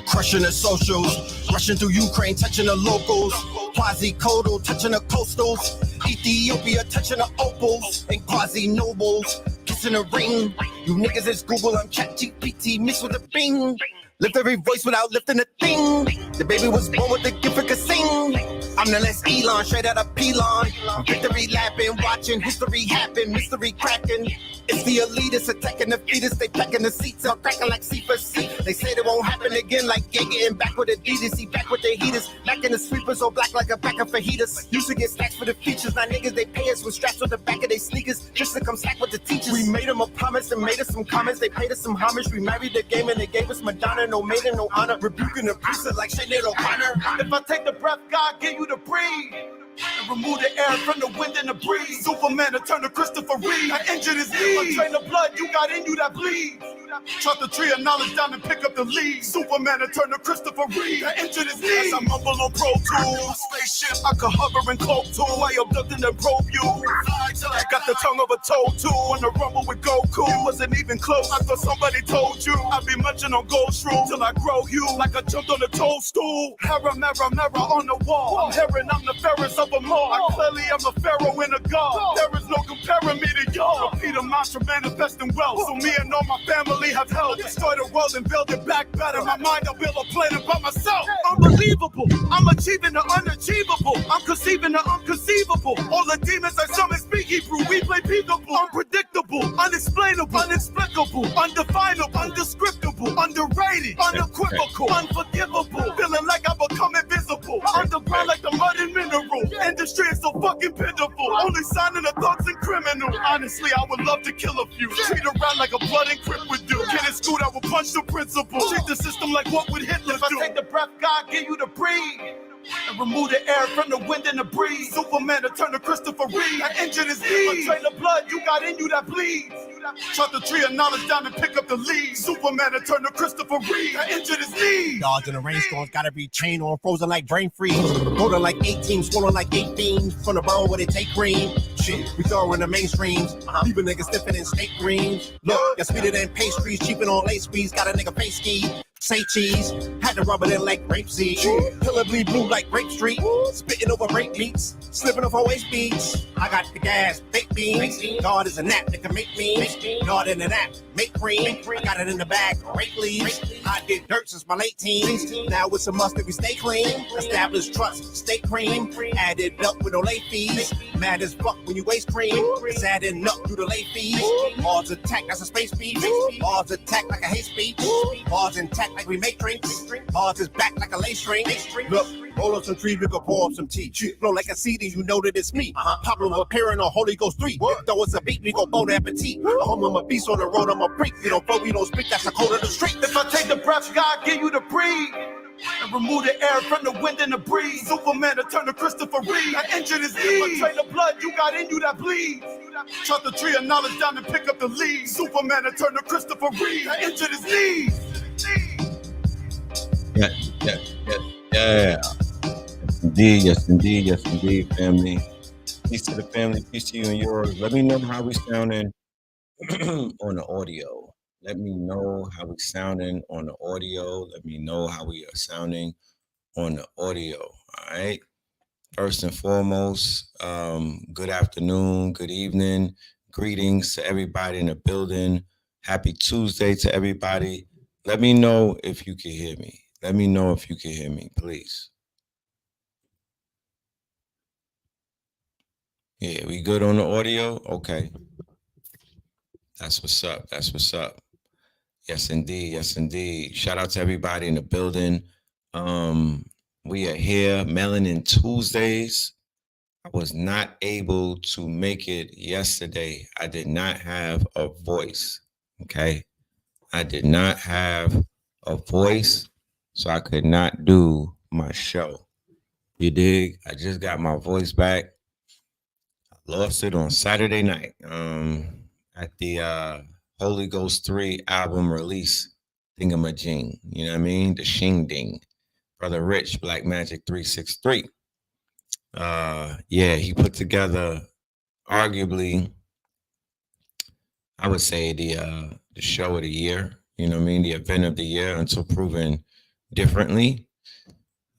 Crushing the socials, rushing through Ukraine, touching the locals. Quasi-Kodo, touching the coastals. Ethiopia, touching the opals. And quasi-nobles, kissing the ring. You niggas is Google, I'm ChatGPT, mixed with a Bing. Lift every voice without lifting a thing. The baby was born with the gift for could sing. I'm the less Elon, straight out of Pelon. Victory lapping, watching history happen, mystery cracking. It's the elitists attacking the fetus. They packing the seats up, cracking like C4C. They say it won't happen again, like gay getting back with Adidas. He back with the heaters, back in the sweepers, so black like a back of fajitas. Used to get stacks for the features, now niggas they pay us with straps on the back of their sneakers just to come slack with the teachers. We made them a promise and made us some comments. They paid us some homage. We married the game and they gave us Madonna. No maiden, no honor, rebuking the priesthood like Sinead O'Connor. If I take the breath, God gave you to breathe. And remove the air from the wind and the breeze. Superman to turn to Christopher Reeve. I injured his knee. Drain the blood you got in you that bleeds. Chop the tree of knowledge down and pick up the leaves. Superman to turn to Christopher Reeve. I injured his knee. As I mumble on Pro Tools. Spaceship I could hover and cloak to. I abducted and probe you. I got the tongue of a toad too. On the rumble with Goku. It wasn't even close. I thought somebody told you. I'd be munching on gold shroom till I grow you. Like I jumped on a toadstool. Mirror, mirror, mirror on the wall. I'm hearing I'm the fairest of them all. Clearly I'm a pharaoh and a god. There is no comparing me to y'all. Repeat a mantra manifesting wealth. So me and all my family have held. Destroy the world and build it back better. My mind, I build a planet by myself. Unbelievable. I'm achieving the unachievable. I'm conceiving the unconceivable. All the demons I summon speak Hebrew. We play peekaboo. Unpredictable. Unexplainable. Inexplicable. Undefinable. Undescriptable. Underrated. Unequivocal. Unforgivable. Feeling like I've become invisible. Underground like the mud and mineral. Industry is so fucking pitiful. Only signing the thugs and criminal. Honestly, I would love to kill a few. Treat around like a blood and crip would do. Kid in school, I would punch the principal. Treat the system like what would Hitler do? If I take the breath God gave you to breathe. And remove the air from the wind and the breeze. Superman to turn to Christopher Reeve. I injured his knee. Drain the blood you got in you that bleeds. Chop the tree of knowledge down and pick up the leaves. Superman to turn to Christopher Reeve. I injured his knee. Dodging the rainstorms, gotta be chained on, frozen like brain freeze. Golden like 18, swollen like 18. From the borough where they take green. Shit, we throw in the mainstreams. Leave a nigga stiffing in steak greens. Look, you're sweeter than pastries, cheaping on lace squeeze. Got a nigga face ski. Say cheese, had to rub it in like grapeseed. Pillar bleed blue like Grape Street. Spitting over break beats, slipping off her waist beats. I got the gas, baked beans. God is a nap that can make means. God in an app, make cream. I got it in the bag, rake leaves. I did dirt since my late teens. Now it's a must that we stay clean. Established trust, stay cream. Added up with no late fees. Mad as fuck when you waste cream. It's adding up through the late fees. Mars attack, that's a space beat. Mars attack like a hate speech. Mars intact like we make drinks. Mars is back like a lace string. Look, roll up some trees, we can pour up some tea. Flow like a seed and you know that it's me. Pablo appearing on Holy Ghost 3. Though it's a beat, we go bon appetit. I'm a beast on the road, I'm a freak. You don't flow, we don't speak, that's the code of the street. If I take the breath, God give you to breathe. And remove the air from the wind and the breeze. Superman to turn to Christopher Reeve. I injured his knee. Drain the blood you got in you that bleeds. Chop the tree of knowledge down and pick up the leaves. Superman to turn to Christopher Reeve. I injured his knees. Yeah. Yes, indeed, family. Peace to the family, peace to you and yours. Let me know how we sounding on the audio. Let me know how we sounding on the audio. Let me know how we are sounding on the audio. All right. First and foremost, good afternoon, good evening, greetings to everybody in the building. Happy Tuesday to everybody. Let me know if you can hear me. Let me know if you can hear me, please. Yeah, we good on the audio? Okay. That's what's up. That's what's up. Yes, indeed. Yes, indeed. Shout out to everybody in the building. We are here, Melanin Tuesdays. I was not able to make it yesterday. I did not have a voice, okay? I did not have a voice, so I could not do my show. You dig? I just got my voice back. I lost it on Saturday night at the Holy Ghost 3 album release thingamajing. You know what I mean? The shing ding. Brother Rich, Black Magic 363. Yeah, he put together arguably, I would say the show of the year, you know what I mean? The event of the year until proven differently.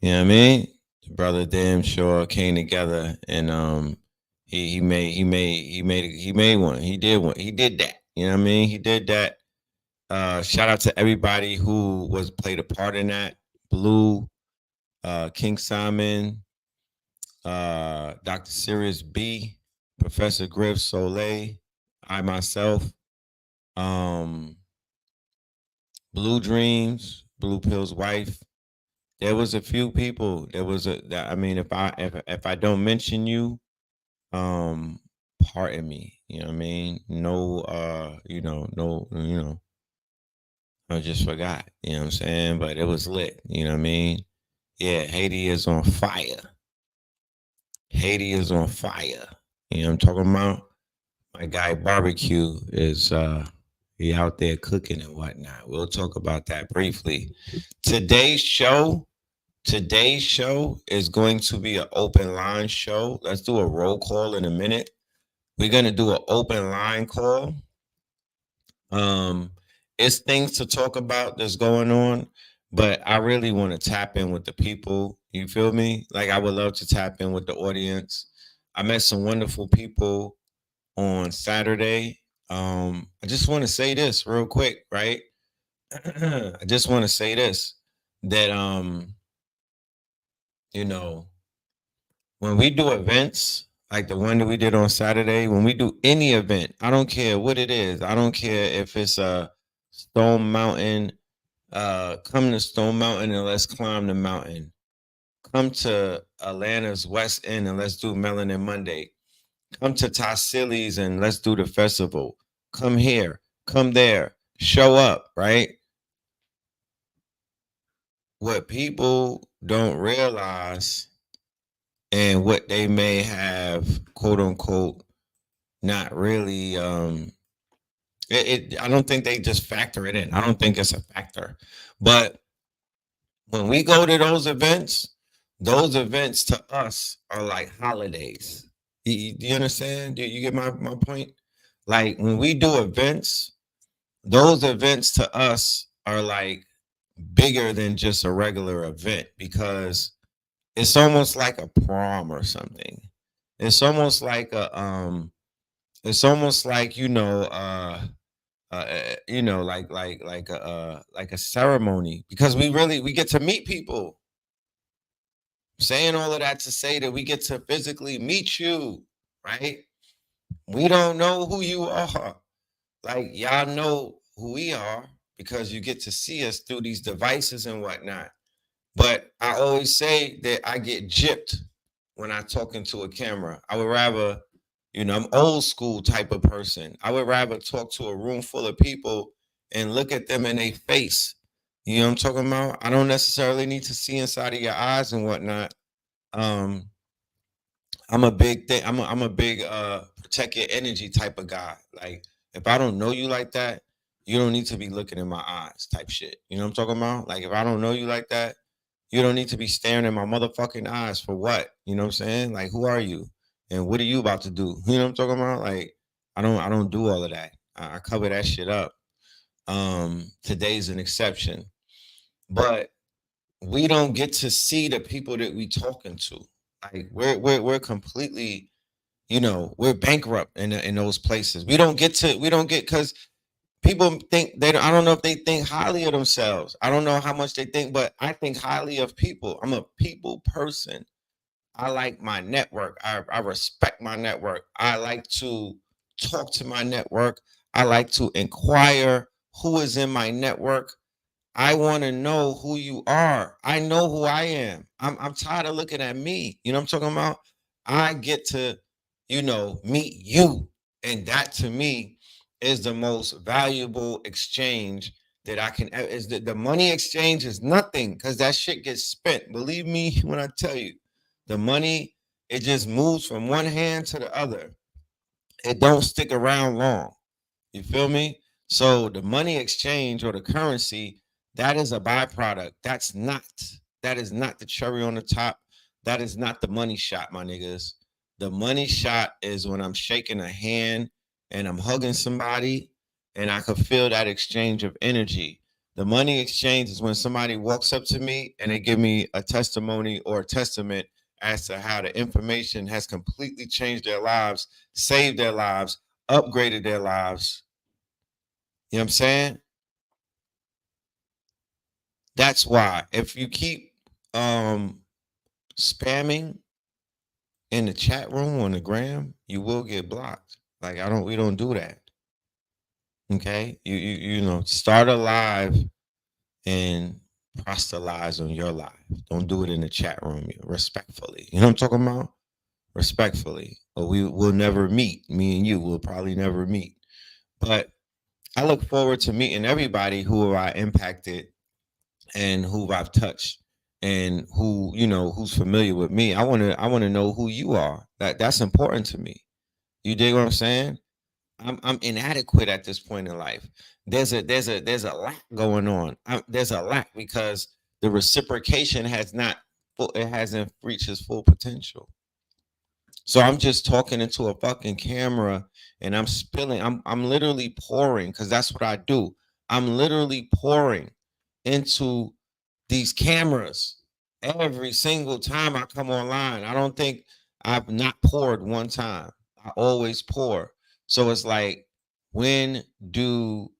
You know what I mean? The brother damn sure came together and he made one. He did one. He did that. You know what I mean? He did that. Shout out to everybody who was played a part in that. Blue, King Simon, Dr. Sirius B, Professor Griff Soleil, I myself, um, Blue Dreams, Blue Pill's wife. There was a few people. There was I mean, if I don't mention you, um, pardon me. You know what I mean? No, no, I just forgot. You know what I'm saying? But it was lit. You know what I mean? Yeah, Haiti is on fire. Haiti is on fire. You know what I'm talking about? My guy Barbecue is he out there cooking and whatnot. We'll talk about that briefly. Today's show, today's show is going to be an open line show. Let's do a roll call in a minute. We're gonna do an open line call. Um, it's things to talk about that's going on, but I really want to tap in with the people. You feel me? Like I would love to tap in with the audience. I met some wonderful people on Saturday. I just want to say this real quick, right? I just want to say this that you know, when we do events like the one that we did on Saturday, when we do any event, I don't care what it is. I don't care if it's a Stone Mountain, come to Stone Mountain and let's climb the mountain. Come to Atlanta's West End and let's do Melanin Monday. Come to Tassili's and let's do the festival. Come here, come there, show up, right? What people don't realize and what they may have, quote unquote, not really I don't think they just factor it in. I don't think it's a factor. But when we go to those events to us are like holidays. Do you understand? Do you get my point? Like when we do events, those events to us are like bigger than just a regular event because it's almost like a prom or something. It's almost like it's almost like like a ceremony because we get to meet people. Saying all of that to say that we get to physically meet you, right? We don't know who you are. Like y'all know who we are because you get to see us through these devices and whatnot. But I always say that I get gypped when I talk into a camera. I would rather, I'm old school type of person. I would rather talk to a room full of people and look at them in their face. You know what I'm talking about? I don't necessarily need to see inside of your eyes and whatnot. Um, I'm a big thing. I'm a big protect your energy type of guy. Like if I don't know you like that, you don't need to be looking in my eyes type shit. You know what I'm talking about? Like if I don't know you like that, you don't need to be staring in my motherfucking eyes for what? You know what I'm saying? Like who are you? And what are you about to do? You know what I'm talking about? Like I don't do all of that. I cover that shit up. Today's an exception. But we don't get to see the people that we talking to. Like we're completely, we're bankrupt in those places. We don't get because people think they don't, I don't know if they think highly of themselves. I don't know how much they think, but I think highly of people. I'm a people person. I like my network. I respect my network. I like to talk to my network. I like to inquire who is in my network. I want to know who you are. I know who I am. I'm tired of looking at me. You know what I'm talking about? I get to, meet you. And that to me is the most valuable exchange that I can is that the money exchange is nothing because that shit gets spent. Believe me when I tell you, the money, it just moves from one hand to the other. It don't stick around long. You feel me? So the money exchange or the currency, that is a byproduct. That is not the cherry on the top. That is not the money shot, my niggas. The money shot is when I'm shaking a hand and I'm hugging somebody and I can feel that exchange of energy. The money exchange is when somebody walks up to me and they give me a testimony or a testament as to how the information has completely changed their lives, saved their lives, upgraded their lives. You know what I'm saying? That's why if you keep spamming in the chat room on the gram, you will get blocked. Like we don't do that. Okay? You know, start a live and proselytize on your live. Don't do it in the chat room, respectfully. You know what I'm talking about? Respectfully. Or we will never meet. Me and you will probably never meet. But I look forward to meeting everybody who I impacted and who I've touched and who, you know, who's familiar with me. I want to know who you are. That's important to me. You dig what I'm saying? I'm inadequate at this point in life. There's a lack going on. There's a lack because the reciprocation hasn't reached its full potential. So I'm just talking into a fucking camera and I'm spilling. I'm literally pouring because that's what I do. I'm literally pouring into these cameras every single time I come online. I don't think I've not poured one time. I always pour. So it's like, when do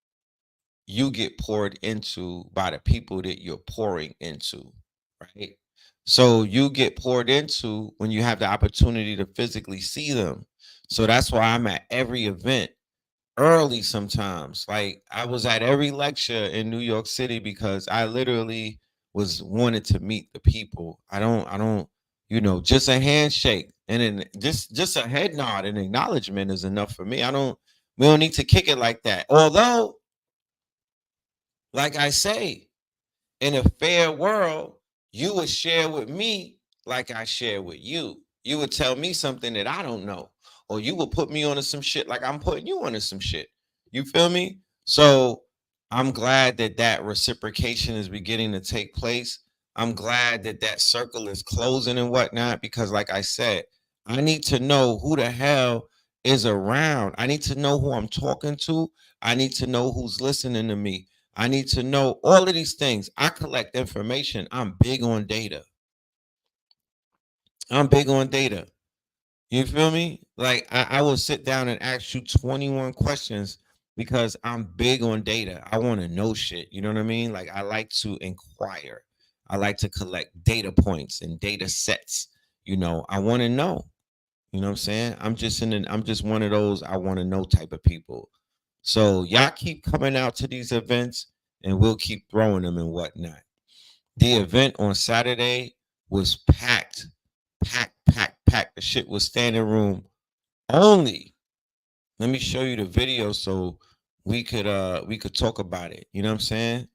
you get poured into by the people that you're pouring into, right? So you get poured into when you have the opportunity to physically see them. So that's why I'm at every event early sometimes. Like I was at every lecture in New York City because I literally was wanted to meet the people. I don't, you know, just a handshake and then just a head nod and acknowledgement is enough for me. We don't need to kick it like that. Although, like I say, in a fair world, you would share with me like I share with you. You would tell me something that I don't know, or you would put me onto some shit like I'm putting you onto some shit. You feel me? So I'm glad that that reciprocation is beginning to take place. I'm glad that that circle is closing and whatnot because, like I said, I need to know who the hell is around. I need to know who I'm talking to. I need to know who's listening to me. I need to know all of these things. I collect information. I'm big on data. I'm big on data. You feel me? Like I will sit down and ask you 21 questions because I'm big on data. I want to know shit. You know what I mean? Like I like to inquire. I like to collect data points and data sets. You know, I want to know. You know what I'm saying? I'm just one of those I want to know type of people. So y'all keep coming out to these events and we'll keep throwing them and whatnot. The event on Saturday was packed, packed. The shit was standing room only. Let me show you the video so we could talk about it. You know what I'm saying?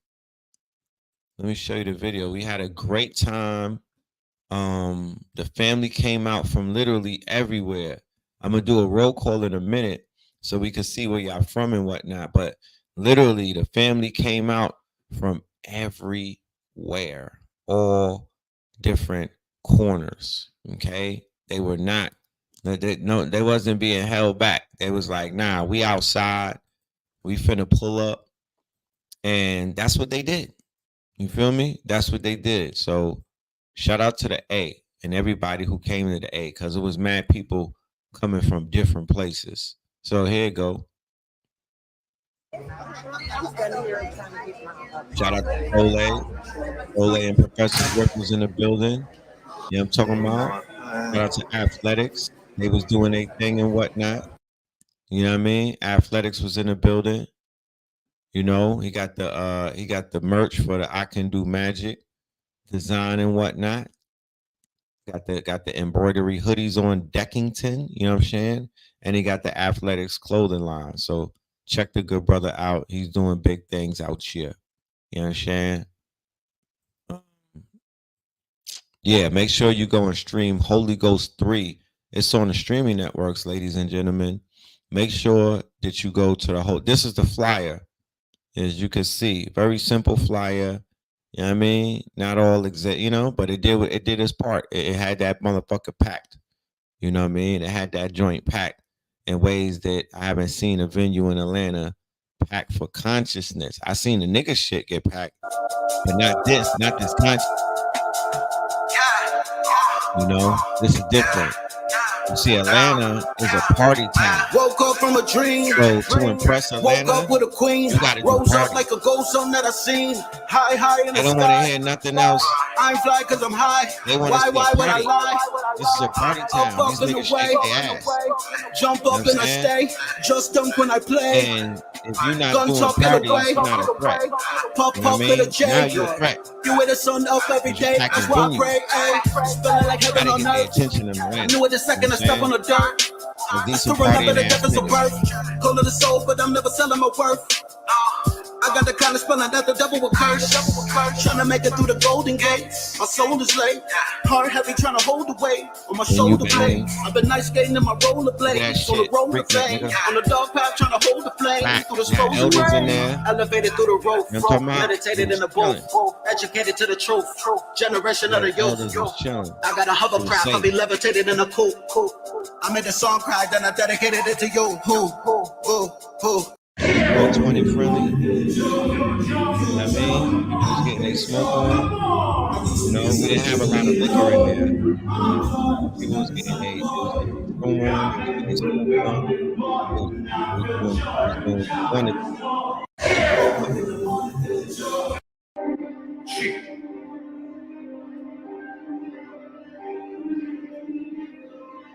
Let me show you the video. We had a great time. The family came out from literally everywhere. I'm gonna do a roll call in a minute so we can see where y'all from and whatnot. But literally, the family came out from everywhere, all different corners. Okay, they were not. They wasn't being held back. They was like, nah, we outside. We finna pull up, and that's what they did. You feel me? That's what they did. So shout out to the A and everybody who came to the A because it was mad people coming from different places. So here you go. Shout out to Ole. Ole and Professor's Work was in the building. You know what I'm talking about? Shout out to Athletics. They was doing their thing and whatnot. You know what I mean? Athletics was in the building. You know, he got the merch for the I Can Do Magic design and whatnot. Got the embroidery hoodies on Deckington, you know what I'm saying? And he got the athletics clothing line. So check the good brother out. He's doing big things out here. You know what I'm saying? Yeah, make sure you go and stream Holy Ghost 3. It's on the streaming networks, ladies and gentlemen. Make sure that you go to the whole. This is the flyer, as you can see. Very simple flyer. You know what I mean? Not all exact, you know, but it did its part. It had that motherfucker packed. You know what I mean? It had that joint packed in ways that I haven't seen a venue in Atlanta packed for consciousness. I seen the nigga shit get packed, but not this conscious. You know, this is different. You see, Atlanta is a party town. Woke up from a dream. So to impress Atlanta, woke up with a queen. You gotta do rose party. up like a ghost on that I seen. High in the They don't sky. want to hear nothing else. I'm fly cause I'm high. They want to see Why a would I party. lie? This is a party town. These niggas shake their ass. Jump up and I stay. Just dunk when I play. And if you're not Gun doing talk in parties, the way. you're not a threat. Pop You know what I to the mean? J. Now you're a threat. You with the sun up every day. Packing That's why I booty. pray. Feeling like heaven Gotta on get the earth. attention of Atlanta. Knew it the second I step on the dirt. But these Still some party remember the ass difference of niggas. birth. Cold of the soul, but I'm never selling my worth. I got the kind of spelling that the devil will curse. Trying to make it through the golden gate. My soul is late. Heart heavy, trying to hold the weight on my shoulder blade. I've been nice skating in my rollerblades. On the road to fame. On the dog path, trying to hold the flame. Through the smoke in there. elevated through the road. You know what I'm talking about? Meditated in the booth. Educated to the truth. Generation of the Elders youth. was chilling. I got a hovercraft. I'll be levitated in a coupe. I made the song cry, then I dedicated it to you. Who? 420 friendly. You know what I mean? People was getting their smoke on. You know, we didn't have a lot of liquor in there. People was getting their smoke on.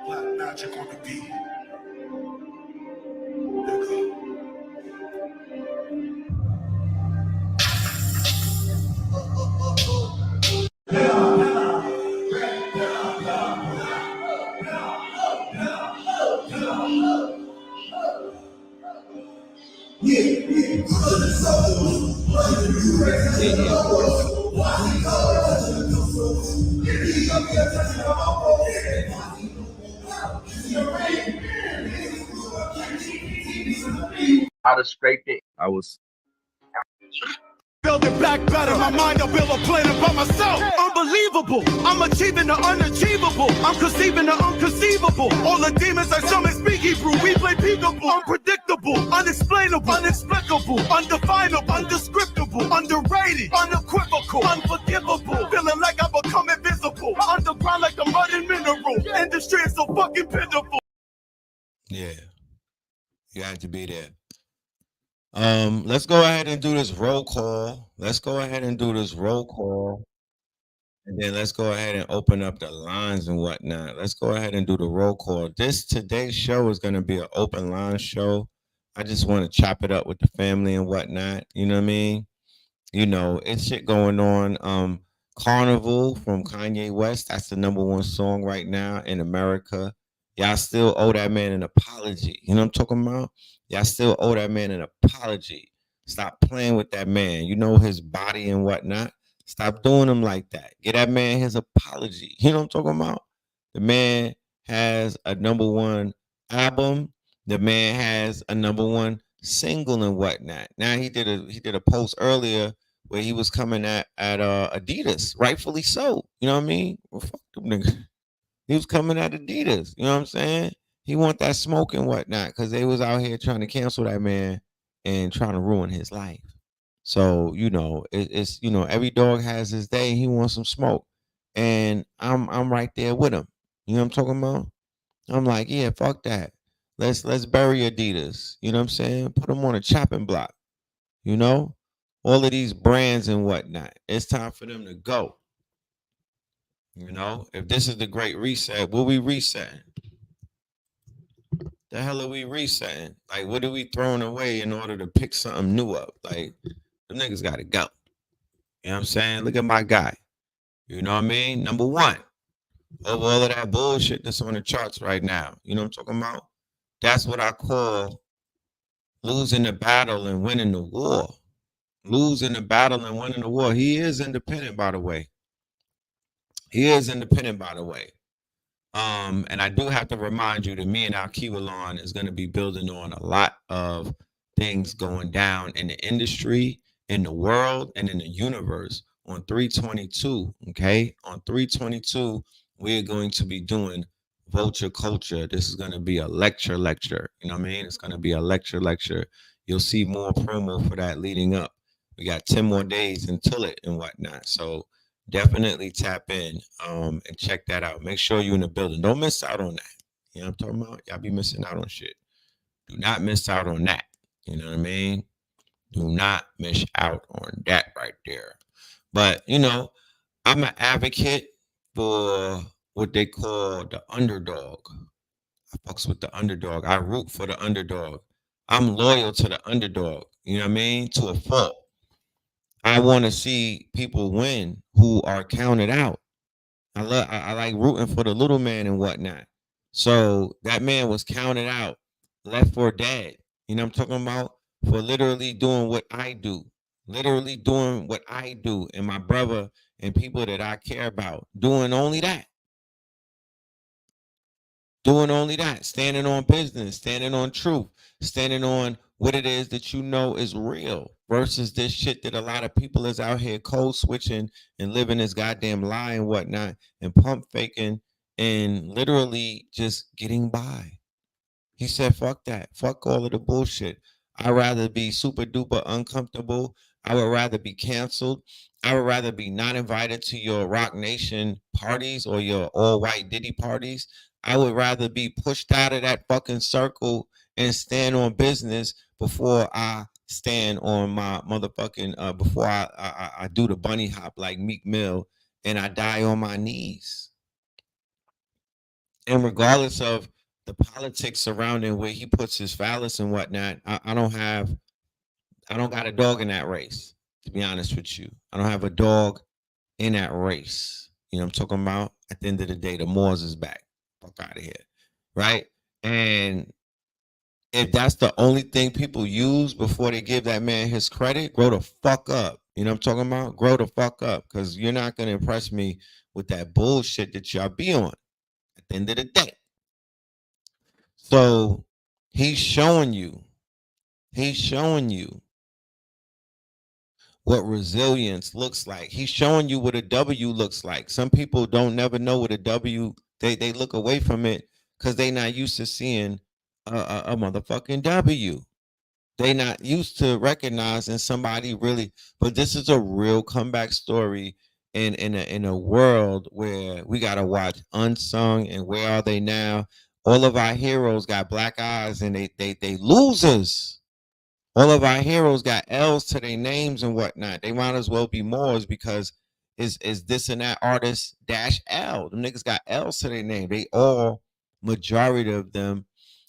Black magic on the beat. How to scrape it. I was Building back better, my mind, I'll build a planet by myself. Unbelievable, I'm achieving the unachievable. I'm conceiving the unconceivable. All the demons I summon speak Hebrew. We play peekaboo, unpredictable, unexplainable, inexplicable, undefinable, undescriptible, underrated, unequivocal, unforgivable. Feeling like I become invisible. Underground like the mud and mineral. Industry is so fucking pitiful. Yeah. You had to be there. Let's go ahead and do this roll call. And then let's go ahead and open up the lines and whatnot. Let's go ahead and do the roll call. Today's show is going to be an open line show. I just want to chop it up with the family and whatnot. You know what I mean? You know, it's shit going on. Carnival from Kanye West. That's the #1 song right now in America. Y'all still owe that man an apology. You know what I'm talking about? Y'all still owe that man an apology. Stop playing with that man. You know his body and whatnot. Stop doing him like that. Get that man his apology. You know what I'm talking about? The man has a #1 album. The man has a #1 single and whatnot. Now he did a post earlier where he was coming at Adidas, rightfully so. You know what I mean? Well, fuck them niggas. He was coming at Adidas. You know what I'm saying? He want that smoke and whatnot because they was out here trying to cancel that man and trying to ruin his life. So, you know, it's you know, every dog has his day. He wants some smoke. And I'm right there with him. You know what I'm talking about? I'm like, yeah, fuck that. Let's bury Adidas. You know what I'm saying? Put them on a chopping block. You know? All of these brands and whatnot. It's time for them to go. You know, if this is the great reset, what we resetting? The hell are we resetting? Like, what are we throwing away in order to pick something new up? Like, them niggas got to go. You know what I'm saying? Look at my guy. You know what I mean? #1. Over all of that bullshit that's on the charts right now. You know what I'm talking about? That's what I call losing the battle and winning the war. Losing the battle and winning the war. He is independent, by the way. And I do have to remind you that me and Alkiwalon is going to be building on a lot of things going down in the industry, in the world, and in the universe on 322. Okay, on 322, we're going to be doing vulture culture. This is going to be a lecture. You know what I mean? It's going to be a lecture. you'll see more promo for that leading up. We got 10 more days until it and whatnot. So definitely tap in and check that out. Make sure you're in the building. Don't miss out on that. You know what I'm talking about? Y'all be missing out on shit. Do not miss out on that. You know what I mean? Do not miss out on that right there. But, you know, I'm an advocate for what they call the underdog. I fucks with the underdog. I root for the underdog. I'm loyal to the underdog. You know what I mean? To a fault. I want to see people win who are counted out. I like rooting for the little man and whatnot. So that man was counted out, left for dead. You know what I'm talking about? For literally doing what I do. Literally doing what I do and my brother and people that I care about. Doing only that. Doing only that, standing on business, standing on truth, standing on what it is that you know is real versus this shit that a lot of people is out here code switching and living this goddamn lie and whatnot and pump faking and literally just getting by. He said, fuck that. Fuck all of the bullshit. I'd rather be super duper uncomfortable. I would rather be canceled. I would rather be not invited to your Rock Nation parties or your all white Diddy parties. I would rather be pushed out of that fucking circle and stand on business before I stand on my motherfucking before I do the bunny hop like Meek Mill and I die on my knees. And regardless of the politics surrounding where he puts his phallus and whatnot, I don't got a dog in that race, to be honest with you. I don't have a dog in that race. You know what I'm talking about? At the end of the day, the Moors is back. Fuck out of here. Right? And if that's the only thing people use before they give that man his credit, grow the fuck up. You know what I'm talking about? Grow the fuck up. Because you're not going to impress me with that bullshit that y'all be on at the end of the day. So he's showing you what resilience looks like. He's showing you what a W looks like. Some people don't never know what a W, they look away from it because they not used to seeing a motherfucking W. They not used to recognizing somebody really, but this is a real comeback story in a world where we gotta watch Unsung and Where Are They Now. All of our heroes got black eyes and they losers. All of our heroes got L's to their names and whatnot. They might as well be Moors because is this and that artist dash L. Them niggas got L's to their name. They all, majority of them,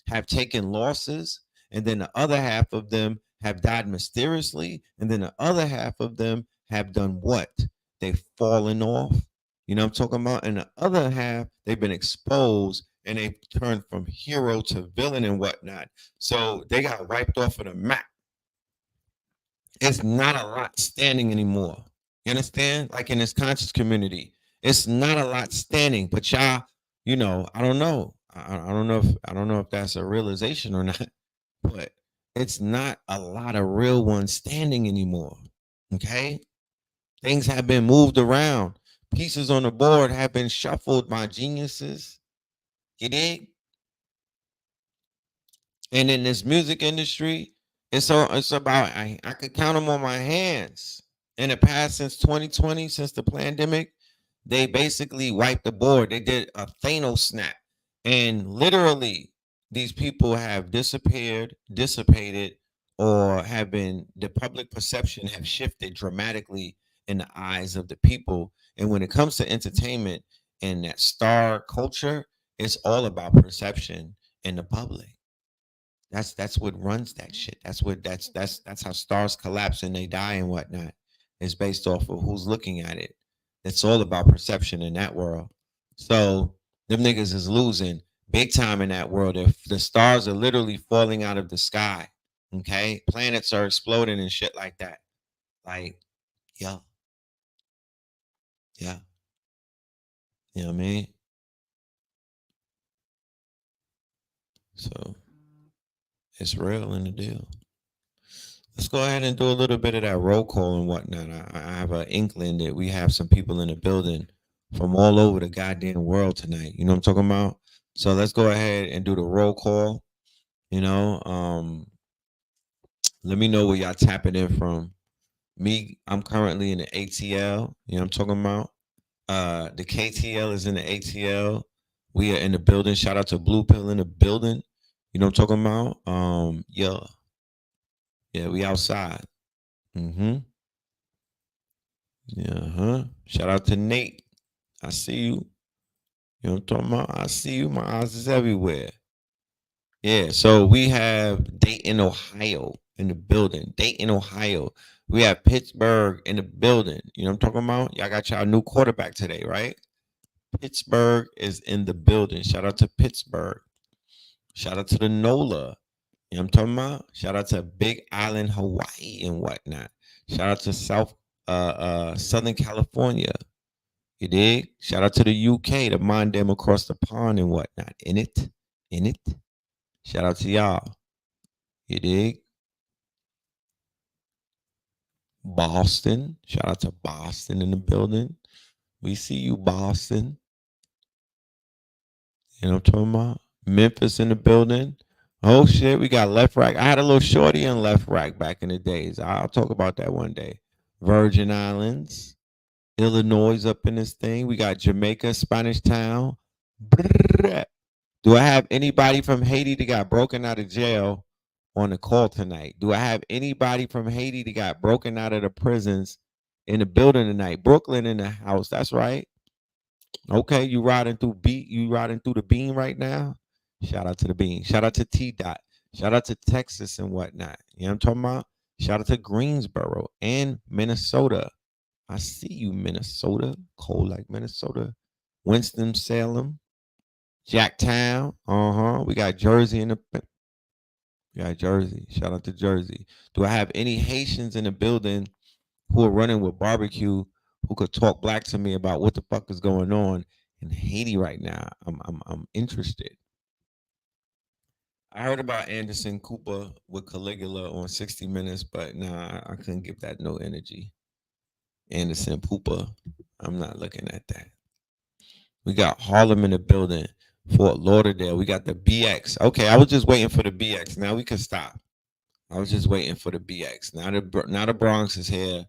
have taken losses, and then the other half of them have died mysteriously, and then the other half of them have done what? They've fallen off. You know what I'm talking about? And the other half, they've been exposed and they've turned from hero to villain and whatnot. So they got wiped off of the map. It's not a lot standing anymore. You understand? Like in this conscious community, it's not a lot standing. But y'all, you know, I don't know. I don't know if that's a realization or not. But it's not a lot of real ones standing anymore. Okay, things have been moved around. Pieces on the board have been shuffled by geniuses. You dig? And in this music industry, it's about I could count them on my hands. In the past, since 2020, since the pandemic, they basically wiped the board. They did a Thanos snap, and literally, these people have disappeared, dissipated, or have been the public perception have shifted dramatically in the eyes of the people. And when it comes to entertainment and that star culture, it's all about perception in the public. That's what runs that shit. That's how stars collapse and they die and whatnot. It's based off of who's looking at it. It's all about perception in that world. So them niggas is losing big time in that world. If the stars are literally falling out of the sky, okay, planets are exploding and shit like that. Like, yeah, yeah, you know what I mean. So it's real in the deal. Let's go ahead and do a little bit of that roll call and whatnot. I have an inkling that we have some people in the building from all over the goddamn world tonight. You know what I'm talking about? So let's go ahead and do the roll call. You know, Let me know where y'all tapping in from. Me, I'm currently in the ATL. You know what I'm talking about? The KTL is in the ATL. We are in the building. Shout out to Blue Pill in the building. You know what I'm talking about? Yeah, we outside. Mm-hmm. Yeah, Shout out to Nate. I see you. You know what I'm talking about? I see you. My eyes is everywhere. Yeah, so we have Dayton, Ohio in the building. Dayton, Ohio. We have Pittsburgh in the building. You know what I'm talking about? Y'all got y'all new quarterback today, right? Pittsburgh is in the building. Shout out to Pittsburgh. Shout out to the NOLA. You know what I'm talking about? Shout out to Big Island, Hawaii and whatnot. Shout out to Southern California. You dig? Shout out to the UK, the mind them across the pond and whatnot. In it. In it. Shout out to y'all. You dig? Boston. Shout out to Boston in the building. We see you, Boston. You know what I'm talking about? Memphis in the building. Oh shit, we got left rack. I had a little shorty in left rack back in the days. I'll talk about that one day. Virgin Islands, Illinois up in this thing. We got Jamaica, Spanish Town. Do I have anybody from Haiti that got broken out of jail on the call tonight? Do I have anybody from Haiti that got broken out of the prisons in the building tonight? Brooklyn in the house. That's right. Okay, you riding through the beam right now? Shout out to the beam. Shout out to T Dot. Shout out to Texas and whatnot. You know what I'm talking about? Shout out to Greensboro and Minnesota. I see you, Minnesota. Cold like Minnesota. Winston-Salem. Jacktown. We got Jersey in the we got Jersey. Shout out to Jersey. Do I have any Haitians in the building who are running with barbecue who could talk black to me about what the fuck is going on in Haiti right now? I'm interested. I heard about Anderson Cooper with Caligula on 60 Minutes, but nah, I couldn't give that no energy. Anderson Cooper, I'm not looking at that. We got Harlem in the building, Fort Lauderdale. We got the BX. Okay, I was just waiting for the BX. Now we can stop. I was just waiting for the BX. Now the Bronx is here.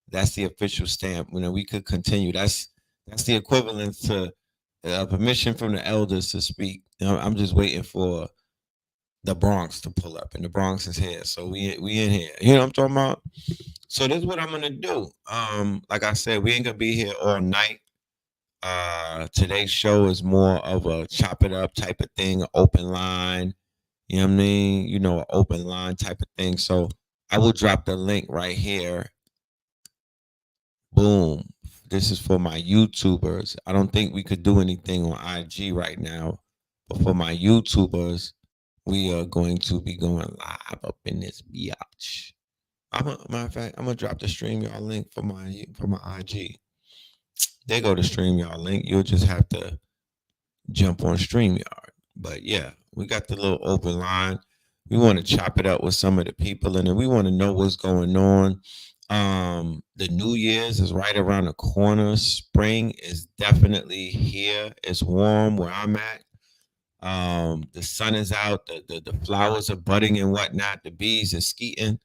That's the official stamp. You know, we could continue. That's the equivalent to permission from the elders to speak. You know, I'm just waiting for the Bronx to pull up, and the Bronx is here. So we in here. You know what I'm talking about? So this is what I'm gonna do. Like I said, we ain't gonna be here all night. Today's show is more of a chop it up type of thing, open line. You know what I mean? You know, an open line type of thing. So I will drop the link right here. Boom. This is for my YouTubers. I don't think we could do anything on IG right now, but for my YouTubers, we are going to be going live up in this biatch. Matter of fact, I'm gonna drop the StreamYard link for my IG. They go to StreamYard link. You'll just have to jump on StreamYard. But yeah, we got the little open line. We want to chop it up with some of the people in it. We want to know what's going on. The New Year's is right around the corner. Spring is definitely here. It's warm where I'm at. The sun is out, the flowers are budding and whatnot, the bees are skeeting.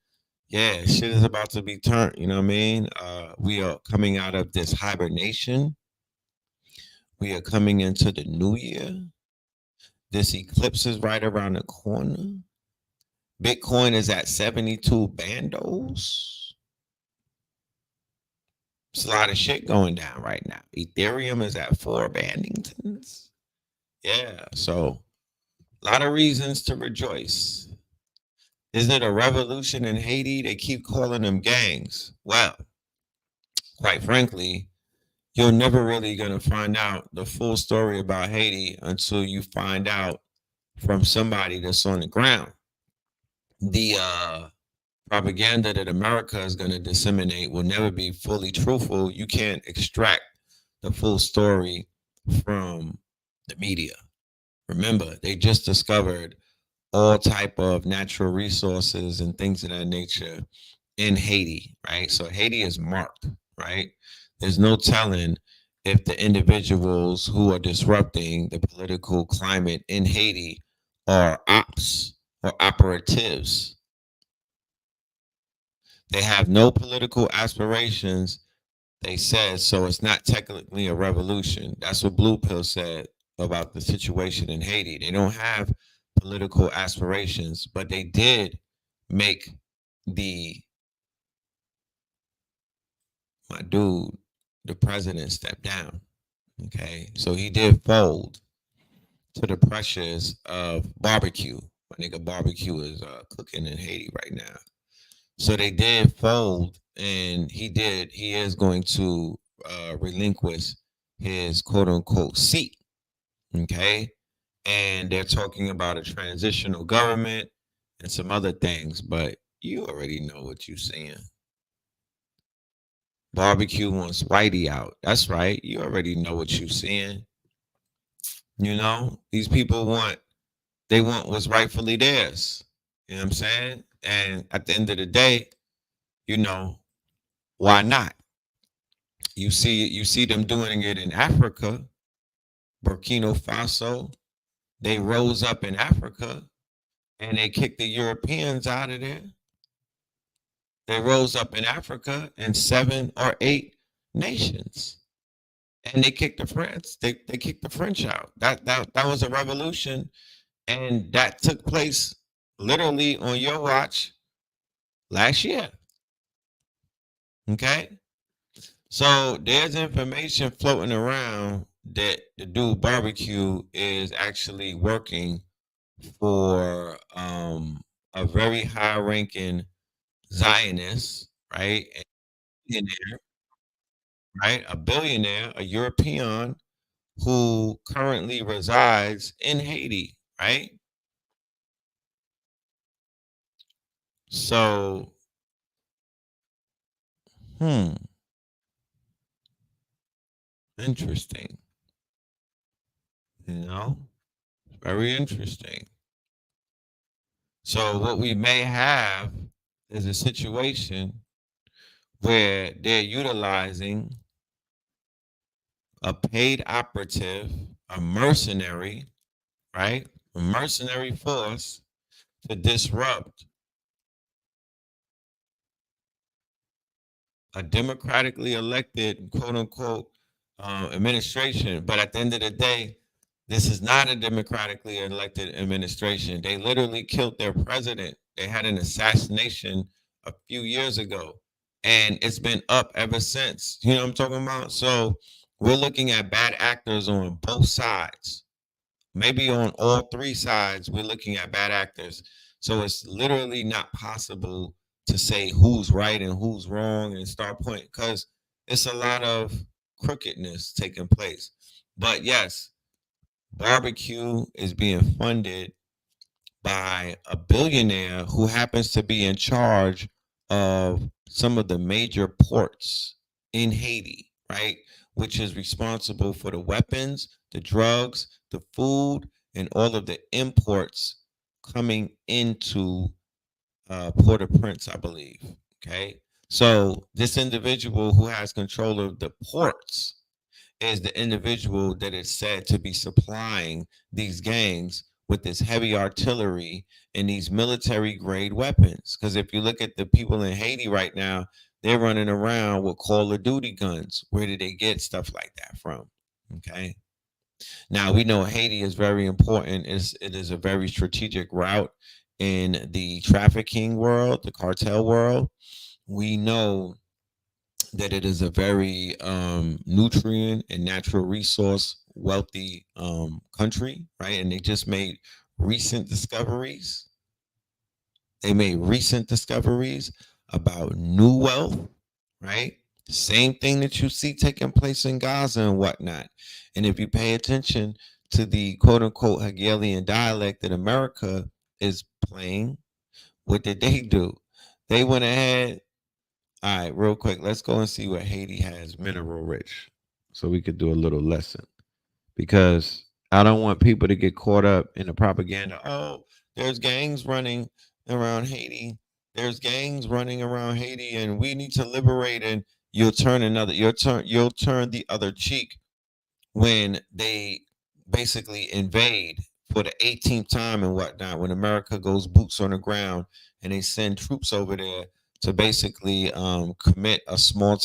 Yeah, shit is about to be turned, you know what I mean? We are coming out of this hibernation. We are coming into the new year. This eclipse is right around the corner. Bitcoin is at 72 bandos. It's a lot of shit going down right now. Ethereum is at 4 Bandingtons. Yeah, so a lot of reasons to rejoice. Is it a revolution in Haiti? They keep calling them gangs. Well, quite frankly, you're never really going to find out the full story about Haiti until you find out from somebody that's on the ground. The propaganda that America is going to disseminate will never be fully truthful. You can't extract the full story from the media. Remember, they just discovered all type of natural resources and things of that nature in Haiti, right? So Haiti is marked, right? There's no telling if the individuals who are disrupting the political climate in Haiti are ops or operatives. They have no political aspirations, they said, so it's not technically a revolution. That's what Blue Pill said about the situation in Haiti. They don't have political aspirations, but they did make my dude, the president, step down. Okay, so he did fold to the pressures of barbecue. My nigga barbecue is cooking in Haiti right now. So they did fold, and he did. He is going to relinquish his quote unquote seat. Okay, and they're talking about a transitional government and some other things, but you already know what you're saying. Barbecue wants Whitey out. That's right. You already know what you're saying. You know, these people they want what's rightfully theirs. You know what I'm saying? And at the end of the day, you know, why not? You see them doing it in Africa, Burkina Faso. They rose up in Africa and they kicked the Europeans out of there. They rose up in Africa in 7 or 8 nations. And they kicked the French. They kicked the French out. That was a revolution, and that took place literally on your watch last year. Okay, so there's information floating around that the dude barbecue is actually working for a very high-ranking Zionist, right? A billionaire, right? A billionaire, a European who currently resides in Haiti, right? So, interesting. You know, very interesting. So, what we may have is a situation where they're utilizing a paid operative, a mercenary, right? A mercenary force to disrupt a democratically elected, quote unquote, administration. But at the end of the day, this is not a democratically elected administration. They literally killed their president. They had an assassination a few years ago, and it's been up ever since. You know what I'm talking about? So we're looking at bad actors on both sides. Maybe on all 3 sides, we're looking at bad actors. So it's literally not possible to say who's right and who's wrong and start pointing, because it's a lot of crookedness taking place. But yes, barbecue is being funded by a billionaire who happens to be in charge of some of the major ports in Haiti, right? Which is responsible for the weapons, the drugs, the food, and all of the imports coming into Port-au-Prince, I believe. Okay. So this individual who has control of the ports is the individual that is said to be supplying these gangs with this heavy artillery and these military grade weapons. Because if you look at the people in Haiti right now, they're running around with Call of Duty guns. Where did they get stuff like that from? Okay. Now we know Haiti is very important. It is a very strategic route in the trafficking world, the cartel world. We know that it is a very nutrient and natural resource wealthy country, right? And they just made recent discoveries. They made recent discoveries about new wealth, right? Same thing that you see taking place in Gaza and whatnot. And if you pay attention to the quote unquote Hegelian dialect that America is playing, what did they do? They went ahead. All right, real quick, let's go and see what Haiti has mineral rich so we could do a little lesson, because I don't want people to get caught up in the propaganda. Oh, there's gangs running around Haiti. There's gangs running around Haiti, and we need to liberate. And you'll turn the other cheek when they basically invade for the 18th time and whatnot. When America goes boots on the ground and they send troops over there to basically commit a small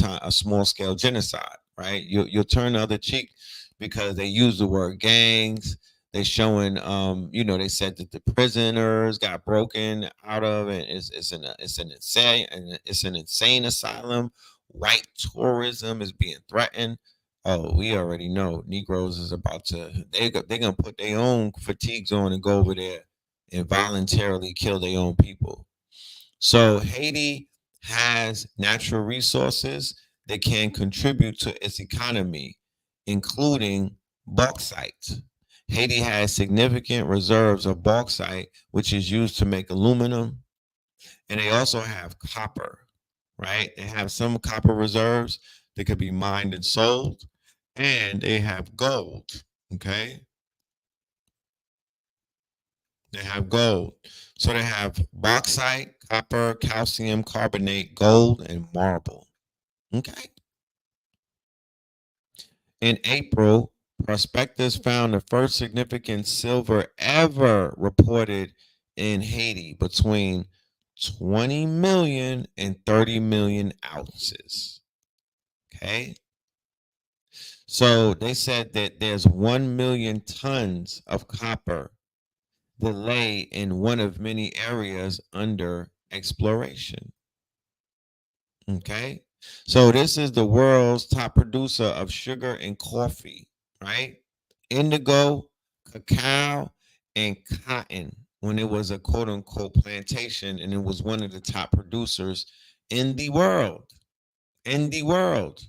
scale genocide, right? You'll turn the other cheek because they use the word gangs. They showing, they said that the prisoners got broken out of, and it's an insane asylum. White tourism is being threatened. Oh, we already know Negroes is about to they're gonna put their own fatigues on and go over there and voluntarily kill their own people. So Haiti has natural resources that can contribute to its economy, including bauxite. Haiti has significant reserves of bauxite, which is used to make aluminum, and they also have copper, right? They have some copper reserves that could be mined and sold, and they have gold, okay? They have gold. So they have bauxite, copper, calcium carbonate, gold, and marble. Okay. In April, prospectors found the first significant silver ever reported in Haiti between 20 million and 30 million ounces. Okay. So they said that there's 1 million tons of copper that lay in one of many areas under exploration. Okay. So this is the world's top producer of sugar and coffee, right? Indigo, cacao, and cotton when it was a quote unquote plantation, and it was one of the top producers in the world. In the world.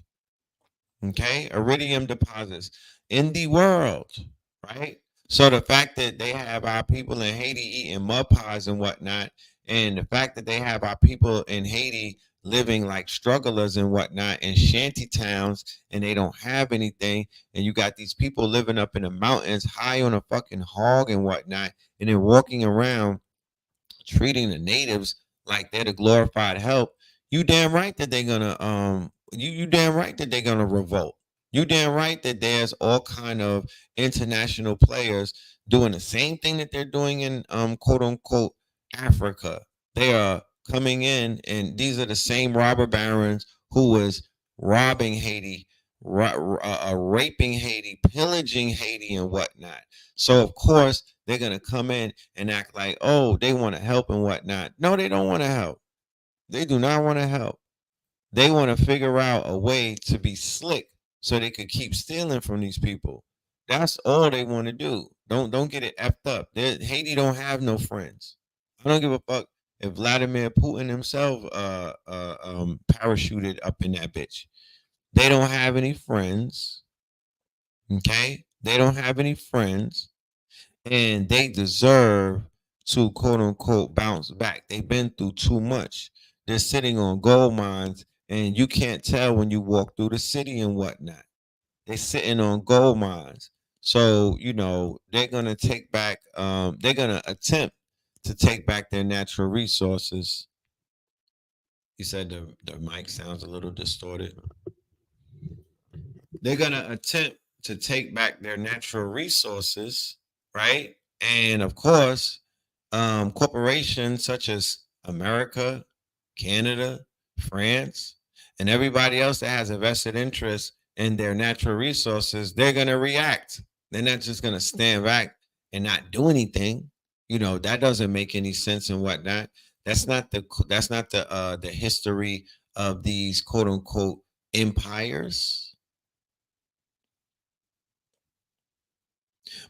Okay. Iridium deposits in the world, right? So the fact that they have our people in Haiti eating mud pies and whatnot, and the fact that they have our people in Haiti living like strugglers and whatnot in shanty towns, and they don't have anything, and you got these people living up in the mountains high on a fucking hog and whatnot, and then walking around treating the natives like they're the glorified help. You damn right that they're gonna you damn right that they're gonna revolt. You damn right that there's all kind of international players doing the same thing that they're doing in quote unquote Africa. They are coming in, and these are the same robber barons who was robbing Haiti, raping Haiti, pillaging Haiti, and whatnot. So of course they're gonna come in and act like, oh, they want to help and whatnot. No, they don't want to help. They do not want to help. They want to figure out a way to be slick so they could keep stealing from these people. That's all they want to do. Don't get it effed up. Haiti don't have no friends. I don't give a fuck if Vladimir Putin himself parachuted up in that bitch. They don't have any friends. Okay, they don't have any friends, and they deserve to quote unquote bounce back. They've been through too much. They're sitting on gold mines, and you can't tell when you walk through the city and whatnot. They're sitting on gold mines. So, they're gonna take back, they're gonna attempt to take back their natural resources. He said the mic sounds a little distorted. They're gonna attempt to take back their natural resources, right? And of course, corporations such as America, Canada, France, and everybody else that has a vested interest in their natural resources, they're gonna react. They're not just gonna stand back and not do anything. That doesn't make any sense and whatnot. That's not the history of these quote unquote empires.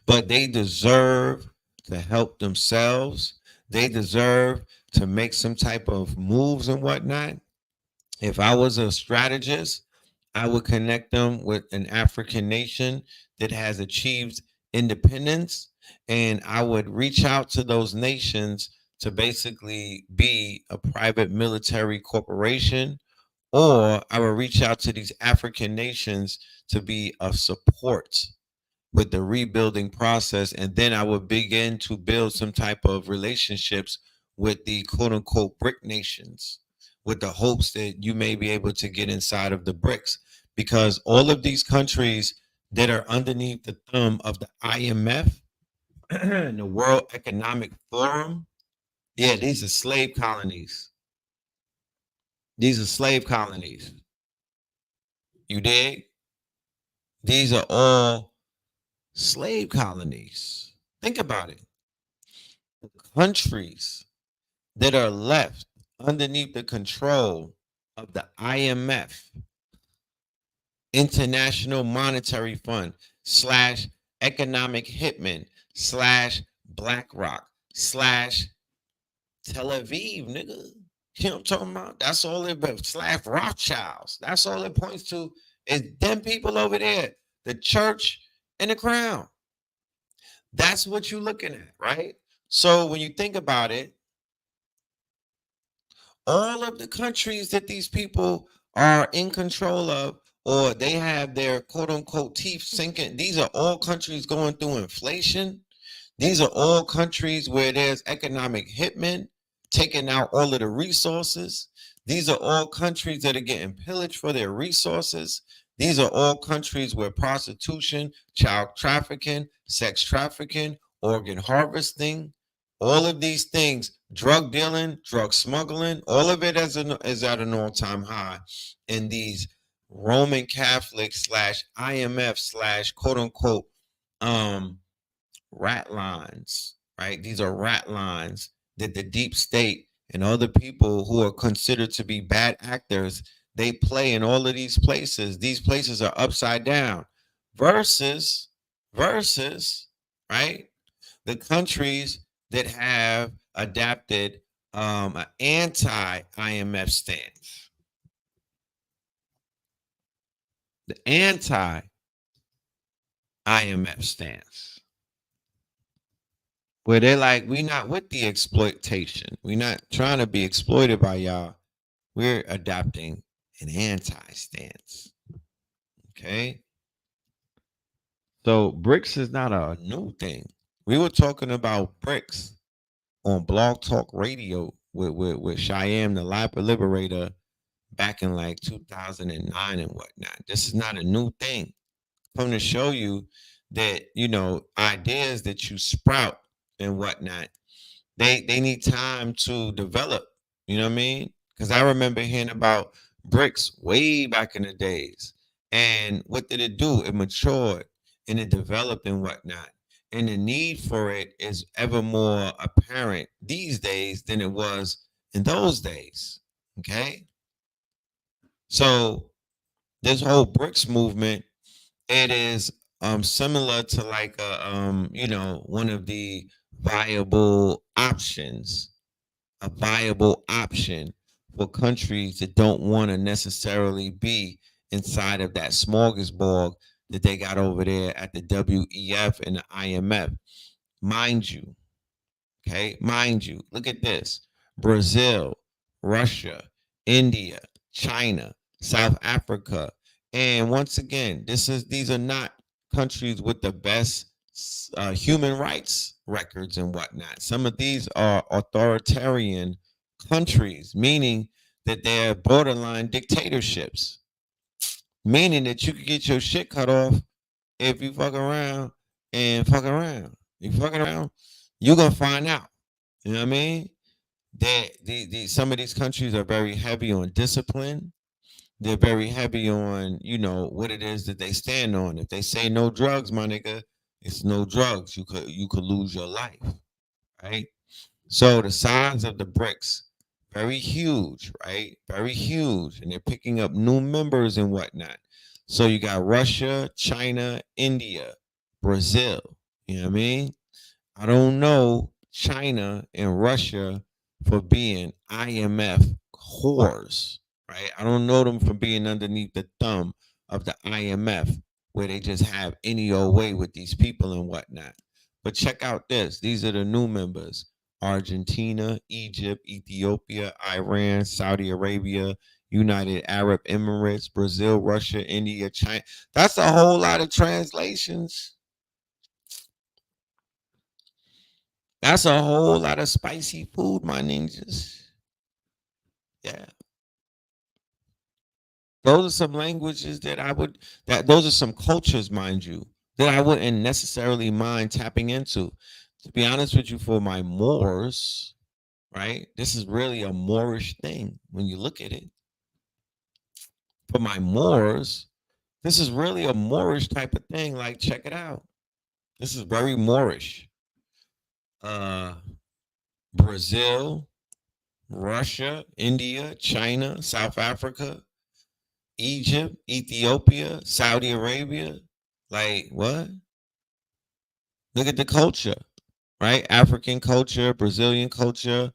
But they deserve to help themselves. They deserve to make some type of moves and whatnot. If I was a strategist, I would connect them with an African nation that has achieved independence, and I would reach out to those nations to basically be a private military corporation, or I would reach out to these African nations to be of support with the rebuilding process, and then I would begin to build some type of relationships with the quote unquote brick nations, with the hopes that you may be able to get inside of the bricks, because all of these countries that are underneath the thumb of the IMF and the World Economic Forum, yeah, these are slave colonies. These are slave colonies. You dig? These are all slave colonies. Think about it. The countries that are left underneath the control of the IMF, International Monetary Fund slash economic hitman slash BlackRock slash Tel Aviv, nigga. You know what I'm talking about? That's all it slash Rothschilds. That's all it points to is them people over there, the church and the crown. That's what you're looking at, right? So when you think about it, all of the countries that these people are in control of, or they have their quote unquote teeth sinking, these are all countries going through inflation. These are all countries where there's economic hitmen taking out all of the resources. These are all countries that are getting pillaged for their resources. These are all countries where prostitution, child trafficking, sex trafficking, organ harvesting, all of these things, drug dealing, drug smuggling, all of it is at an all-time high in these Roman Catholic slash IMF slash quote unquote rat lines, right? These are rat lines that the deep state and other people who are considered to be bad actors, they play in all of these places. These places are upside down versus, right? The countries that have adapted an anti-IMF stance. The anti-IMF stance. Where they're like, we're not with the exploitation. We're not trying to be exploited by y'all. We're adopting an anti-stance. Okay? So BRICS is not a new thing. We were talking about BRICS on Blog Talk Radio with Cheyenne, the Liberator, back in like 2009 and whatnot. This is not a new thing. I'm to show you that, you know, ideas that you sprout and whatnot, they need time to develop. You know what I mean? Because I remember hearing about BRICS way back in the days. And what did it do? It matured and it developed and whatnot. And the need for it is ever more apparent these days than it was in those days. Okay. So this whole BRICS movement, it is similar to like a you know, one of the viable options, a viable option for countries that don't want to necessarily be inside of that smorgasbord that they got over there at the WEF and the IMF. Mind you, okay, mind you, look at this: Brazil, Russia, India, China, South Africa. And once again, these are not countries with the best human rights records and whatnot. Some of these are authoritarian countries, meaning that they're borderline dictatorships, meaning that you could get your shit cut off if you fuck around and fuck around. You fucking around, you're gonna find out. You know what I mean? That some of these countries are very heavy on discipline. They're very heavy on, you know, what it is that they stand on. If they say no drugs, my nigga, it's no drugs. You could lose your life, right? So the size of the BRICS, very huge, right? Very huge, and they're picking up new members and whatnot. So you got Russia, China, India, Brazil. You know what I mean? I don't know China and Russia for being IMF whores, right? I don't know them for being underneath the thumb of the IMF where they just have any old way with these people and whatnot. But check out this. These are the new members: Argentina, Egypt, Ethiopia, Iran, Saudi Arabia, United Arab Emirates, Brazil, Russia, India, China. That's a whole lot of translations. That's a whole lot of spicy food, my ninjas. Yeah. Those are some languages those are some cultures, mind you, that I wouldn't necessarily mind tapping into. To be honest with you, for my Moors, right? This is really a Moorish thing when you look at it. for my Moors, this is really a Moorish type of thing. Like, check it out. This is very Moorish. Uh, Brazil, Russia, India, China, South Africa, Egypt, Ethiopia, Saudi Arabia. Like, what? Look at the culture, right? African culture, Brazilian culture,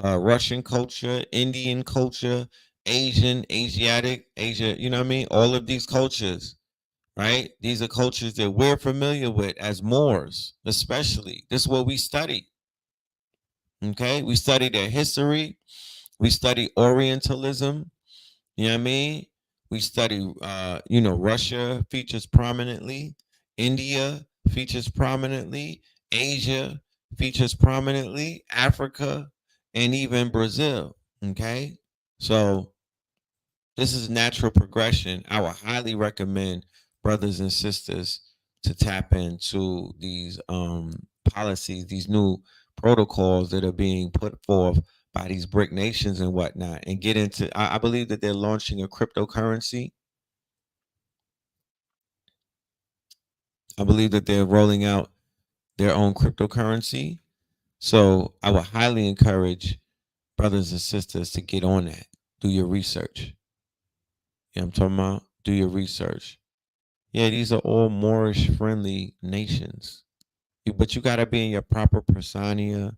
Russian culture, Indian culture, Asian, Asiatic, Asia, you know what I mean? All of these cultures, right? These are cultures that we're familiar with as Moors, especially. This is what we study. Okay. We study their history. We study Orientalism. You know what I mean? We study, Russia features prominently, India features prominently, Asia features prominently, Africa, and even Brazil. Okay. So this is natural progression. I would highly recommend brothers and sisters to tap into these policies, these new protocols that are being put forth by these BRIC nations and whatnot, and get into. I believe that they're launching a cryptocurrency. I believe that they're rolling out their own cryptocurrency. So I would highly encourage brothers and sisters to get on that. Do your research. You know what I'm talking about? Do your research. Yeah, these are all Moorish friendly nations. But you gotta be in your proper persona.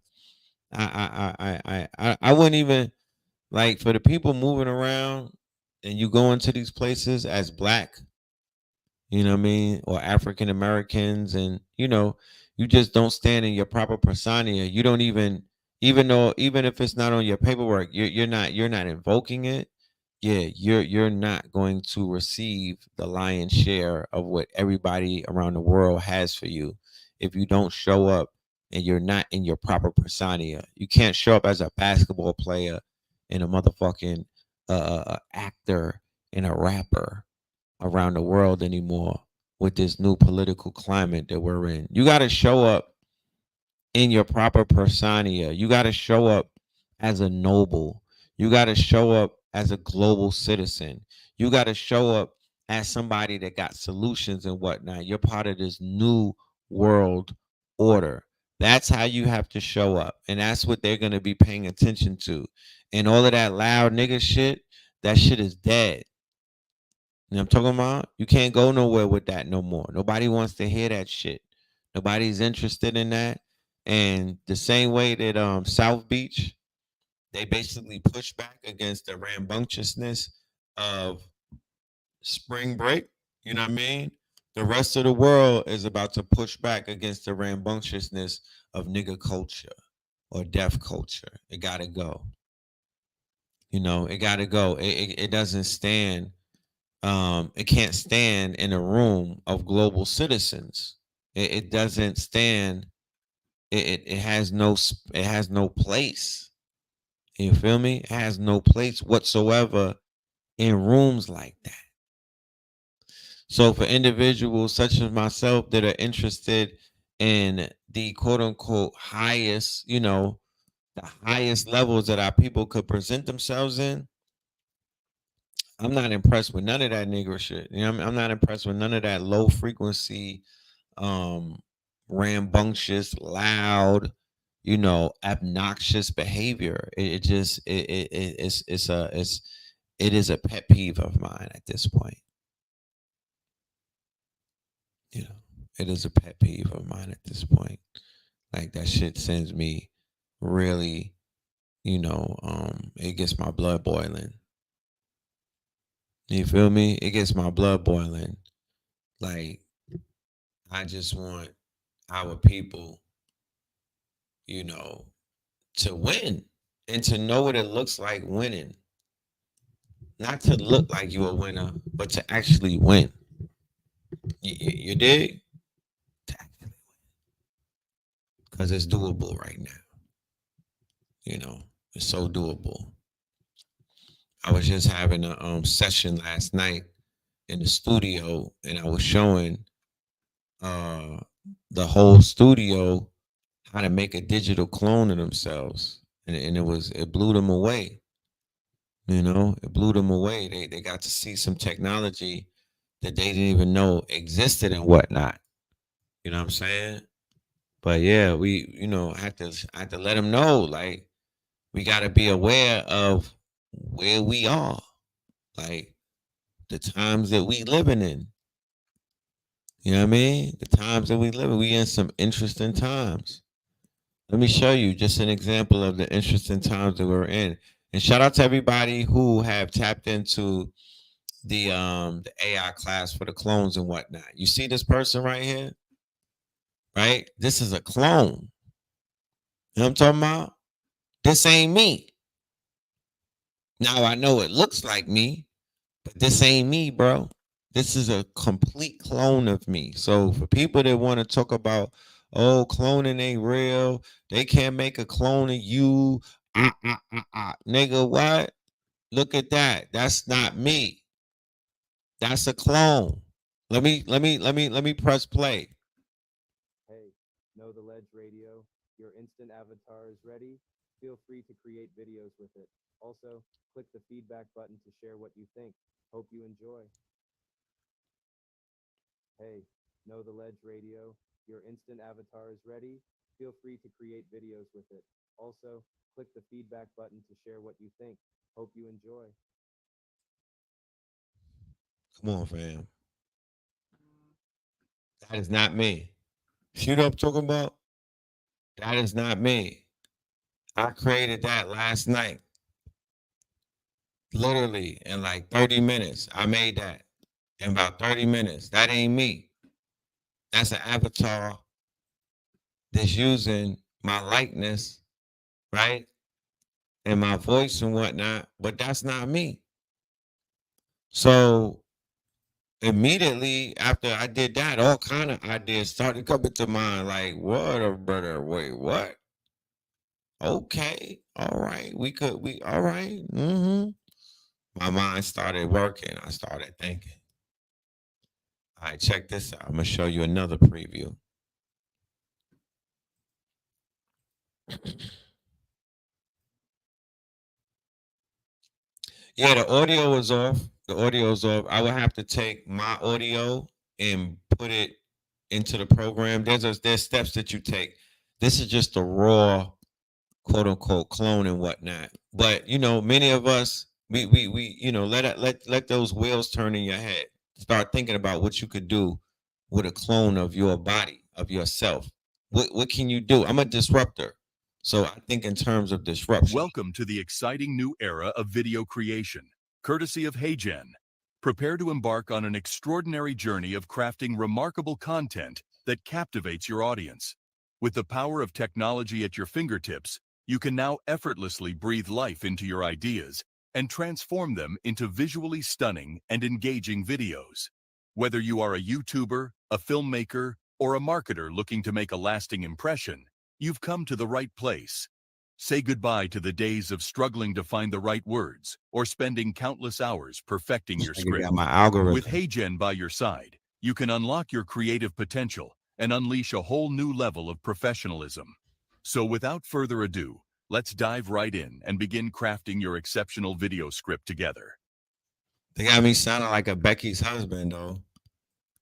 I wouldn't even like for the people moving around and you go into these places as black, you know what I mean, or African Americans, and you just don't stand in your proper persona. You don't even if it's not on your paperwork, you're not invoking it. Yeah, you're not going to receive the lion's share of what everybody around the world has for you if you don't show up and you're not in your proper persona. You can't show up as a basketball player and a motherfucking actor and a rapper around the world anymore with this new political climate that we're in. You got to show up in your proper persona. You got to show up as a noble. You got to show up as a global citizen. You got to show up as somebody that got solutions and whatnot. You're part of this new world order. That's how you have to show up. And that's what they're going to be paying attention to. And all of that loud nigga shit, that shit is dead. You know what I'm talking about? You can't go nowhere with that no more. Nobody wants to hear that shit. Nobody's interested in that. And the same way that South Beach, they basically push back against the rambunctiousness of spring break. You know what I mean? The rest of the world is about to push back against the rambunctiousness of nigga culture or deaf culture. It gotta go. It gotta go. It doesn't stand. It can't stand in a room of global citizens. It doesn't stand. It has no place. You feel me? It has no place whatsoever in rooms like that. So for individuals such as myself that are interested in the quote unquote highest, the highest levels that our people could present themselves in, I'm not impressed with none of that nigger shit. I'm not impressed with none of that low frequency, um, rambunctious, loud, obnoxious behavior. It just it is a pet peeve of mine at this point. You know, it is a pet peeve of mine at this point. Like that shit sends me really, it gets my blood boiling. You feel me? It gets my blood boiling. Like I just want our people, to win and to know what it looks like winning. Not to look like you're a winner, but to actually win. You dig? Because it's doable right now. It's so doable. I was just having a session last night in the studio, and I was showing the whole studio how to make a digital clone of themselves, and it blew them away. You know, it blew them away. They got to see some technology that they didn't even know existed and whatnot. You know what I'm saying? But yeah, we I had to let them know, like, we got to be aware of where we are, like the times that we living in. You know what I mean? The times that we live in, we in some interesting times. Let me show you just an example of the interesting times that we're in. And shout out to everybody who have tapped into the AI class for the clones and whatnot. You see this person right here, right? This is a clone. You know what I'm talking about? This ain't me. Now I know it looks like me, but this ain't me, bro. This is a complete clone of me. So for people that want to talk about, oh, cloning ain't real, they can't make a clone of you. Nigga, what? Look at that. That's not me. That's a clone. Let me press play. Hey, Know the Ledge Radio, your instant avatar is ready. Feel free to create videos with it. Also, click the feedback button to share what you think. Hope you enjoy. Hey, Know the Ledge Radio, your instant avatar is ready. Feel free to create videos with it. Also, click the feedback button to share what you think. Hope you enjoy. Come on, fam. That is not me. See what I'm talking about? That is not me. I created that last night. Literally in like 30 minutes. I made that in about 30 minutes. That ain't me. That's an avatar that's using my likeness, right? And my voice and whatnot, but that's not me. So immediately after I did that, all kind of ideas started coming to mind. Like, what a brother, wait, what? Okay, all right, all right. My mind started working. I started thinking. All right, check this out. I'm gonna show you another preview. Yeah, the audio is off. The audio is off. I would have to take my audio and put it into the program. There's steps that you take. This is just a raw, quote unquote, clone and whatnot. But many of us, we let those wheels turn in your head. Start thinking about what you could do with a clone of your body, of yourself. What can you do? I'm a disruptor. So I think in terms of disruption. Welcome to the exciting new era of video creation, courtesy of HeyGen. Prepare to embark on an extraordinary journey of crafting remarkable content that captivates your audience. With the power of technology at your fingertips, you can now effortlessly breathe life into your ideas and transform them into visually stunning and engaging videos. Whether you are a YouTuber, a filmmaker, or a marketer looking to make a lasting impression, you've come to the right place. Say goodbye to the days of struggling to find the right words or spending countless hours perfecting your script. Got my algorithm. With HeyGen by your side, you can unlock your creative potential and unleash a whole new level of professionalism. So without further ado, let's dive right in and begin crafting your exceptional video script together. They got me sounding like a Becky's husband, though.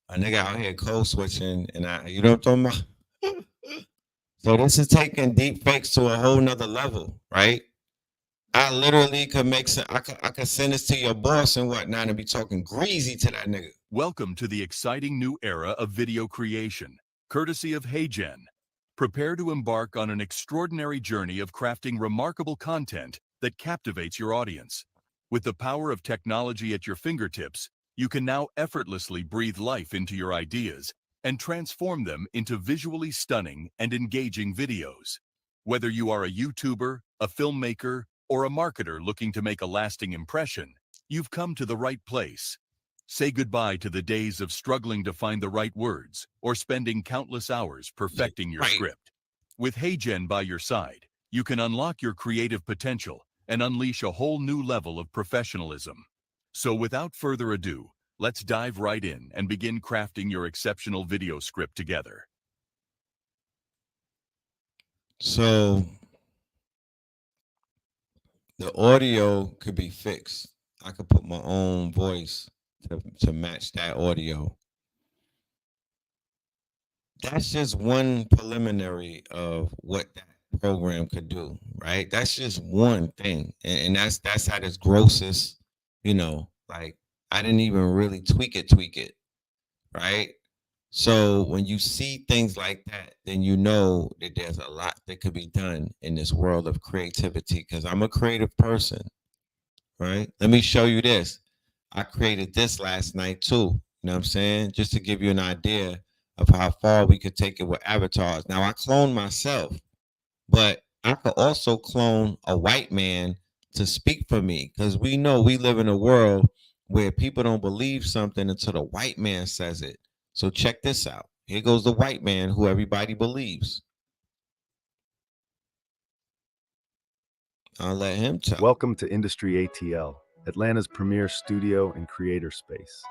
A nigga out here code switching, and you know what I'm talking about? So this is taking deep fakes to a whole nother level, right? I literally could make some. I could send this to your boss and whatnot, and be talking greasy to that nigga. Welcome to the exciting new era of video creation, courtesy of HeyGen. Prepare to embark on an extraordinary journey of crafting remarkable content that captivates your audience. With the power of technology at your fingertips, you can now effortlessly breathe life into your ideas and transform them into visually stunning and engaging videos. Whether you are a YouTuber, a filmmaker, or a marketer looking to make a lasting impression, you've come to the right place. Say goodbye to the days of struggling to find the right words or spending countless hours perfecting your script. With HeyGen by your side, you can unlock your creative potential and unleash a whole new level of professionalism. So without further ado, let's dive right in and begin crafting your exceptional video script together. So The audio could be fixed. I could put my own voice to match that audio. That's just one preliminary of what that program could do, right? That's just one thing, and that's at its grossest. Like I didn't even really tweak it, right? So when you see things like that, then you know that there's a lot that could be done in this world of creativity. Because I'm a creative person, right? Let me show you this. I created this last night too. You know what I'm saying? Just to give you an idea of how far we could take it with avatars. Now I cloned myself, but I could also clone a white man to speak for me because we know we live in a world where people don't believe something until the white man says it. So check this out. Here goes the white man who everybody believes. I'll let him tell. Welcome to Industry ATL, Atlanta's premier studio and creator space.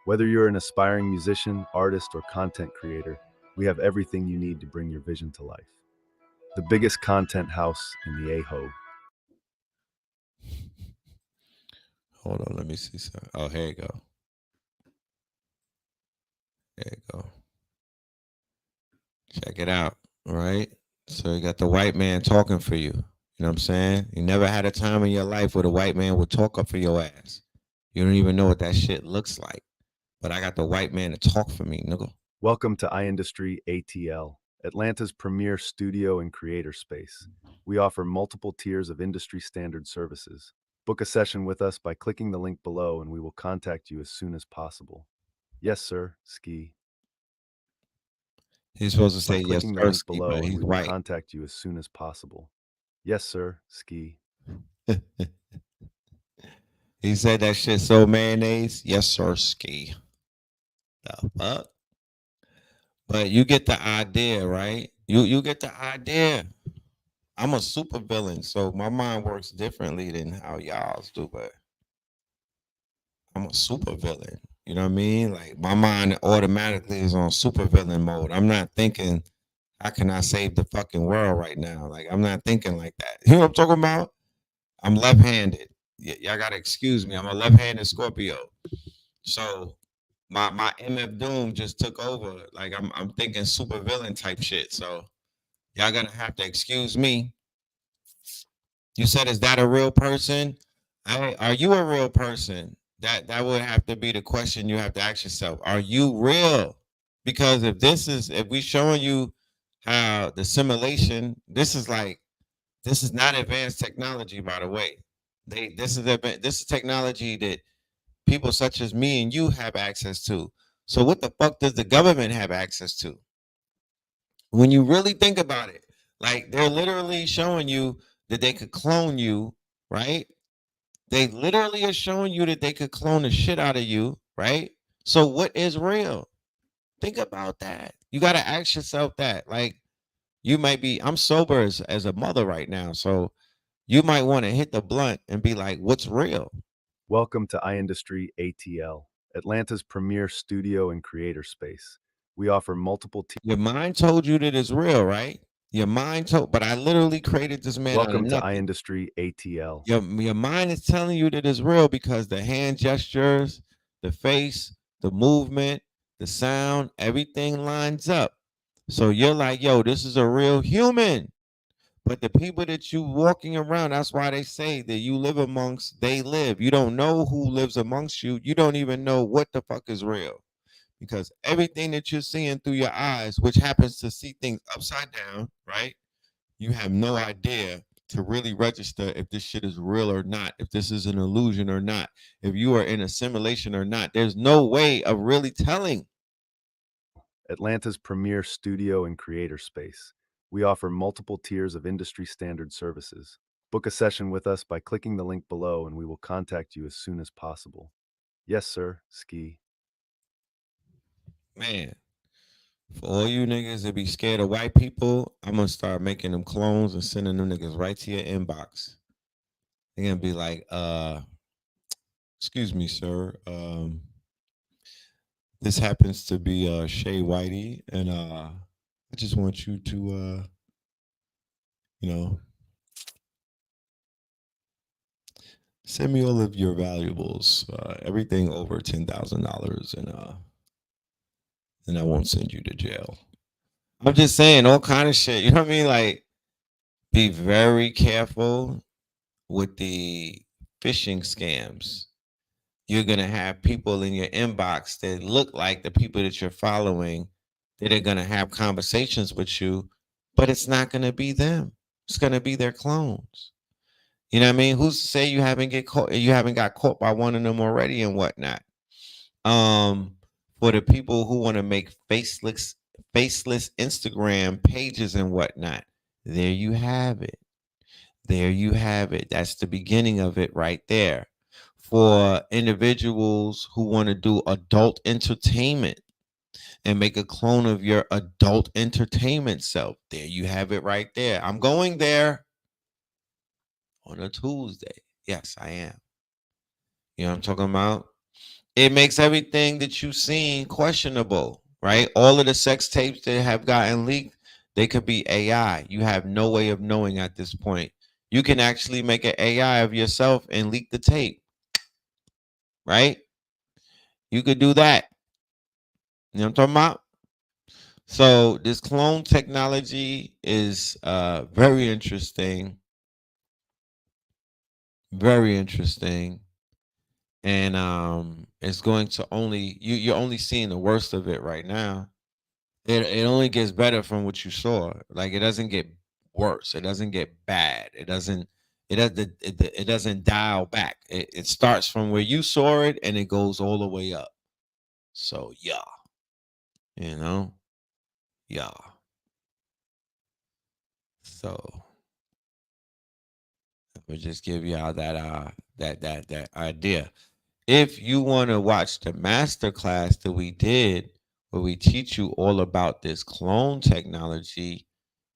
Whether you're an aspiring musician, artist, or content creator, we have everything you need to bring your vision to life. The biggest content house in the AHO. Hold on, let me see something. Oh, here you go. There you go. Check it out. All right. So you got the white man talking for you. You know what I'm saying? You never had a time in your life where the white man would talk up for your ass. You don't even know what that shit looks like. But I got the white man to talk for me, nigga. Welcome to iIndustry ATL, Atlanta's premier studio and creator space. We offer multiple tiers of industry standard services. Book a session with us by clicking the link below and we will contact you as soon as possible. Yes, sir, Ski. He's supposed to By say yes, clicking the sir, link Ski, below but and he's we will white. contact you as soon as possible. Yes, sir, Ski. He said that shit so mayonnaise. Yes, sir, Ski. The fuck? But you get the idea, right? You get the idea. I'm a super villain, so my mind works differently than how y'all's do, but I'm a super villain. You know what I mean? Like my mind automatically is on super villain mode. I'm not thinking, how can I save the fucking world right now? Like I'm not thinking like that. You know what I'm talking about? I'm left-handed. Y'all gotta excuse me. I'm a left-handed Scorpio. So my MF Doom just took over. Like I'm thinking super villain type shit. So y'all gonna have to excuse me. You said, is that a real person? Are you a real person? That would have to be the question you have to ask yourself. Are you real? Because if we showing you how the simulation, this is not advanced technology, by the way. This is technology that people such as me and you have access to. So what the fuck does the government have access to? When you really think about it, like they're literally showing you that they could clone you, right? They literally are showing you that they could clone the shit out of you, right? So what is real? Think about that. You got to ask yourself that. Like you might be, I'm sober as a mother right now. So you might want to hit the blunt and be like, what's real? Welcome to iIndustry ATL, Atlanta's premier studio and creator space. We offer multiple Your mind told you that it's real, right? Your mind told, but I literally created this man out of Welcome to nothing. iIndustry ATL. Your mind is telling you that it's real because the hand gestures, the face, the movement, the sound, everything lines up. So you're like, yo, this is a real human. But the people that you walking around, that's why they say that you live amongst, they live. You don't know who lives amongst you. You don't even know what the fuck is real. Because everything that you're seeing through your eyes, which happens to see things upside down, right? You have no idea to really register if this shit is real or not, if this is an illusion or not, if you are in a simulation or not. There's no way of really telling. Atlanta's premier studio and creator space. We offer multiple tiers of industry standard services. Book a session with us by clicking the link below and we will contact you as soon as possible. Yes, sir, Ski. Man, for all you niggas that be scared of white people, I'm gonna start making them clones and sending them niggas right to your inbox. They're gonna be like, excuse me, sir. This happens to be Shay Whitey, and I just want you to you know, Send me all of your valuables, everything over $10,000, and I won't send you to jail. I'm just saying all kind of shit. You know what I mean? Like, be very careful with the phishing scams. You're gonna have people in your inbox that look like the people that you're following that are gonna have conversations with you, but it's not gonna be them. It's gonna be their clones. You know what I mean? Who's to say you haven't get caught? You haven't got caught by one of them already and whatnot. For the people who want to make faceless Instagram pages and whatnot, there you have it. There you have it. That's the beginning of it right there. For individuals who want to do adult entertainment and make a clone of your adult entertainment self, there you have it right there. I'm going there on a Tuesday. Yes, I am. You know what I'm talking about? It makes everything that you've seen questionable, right? All of the sex tapes that have gotten leaked, they could be AI. You have no way of knowing at this point. You can actually make an AI of yourself and leak the tape, right? You could do that. You know what I'm talking about? So this clone technology is very interesting. Very interesting. And it's going to only you're only seeing the worst of it right now. It only gets better from what you saw. Like, it doesn't get worse. It doesn't get bad. It doesn't dial back. It starts from where you saw it and it goes all the way up. So yeah. You know? Yeah. So we'll just give y'all that idea. If you want to watch the master class that we did, where we teach you all about this clone technology,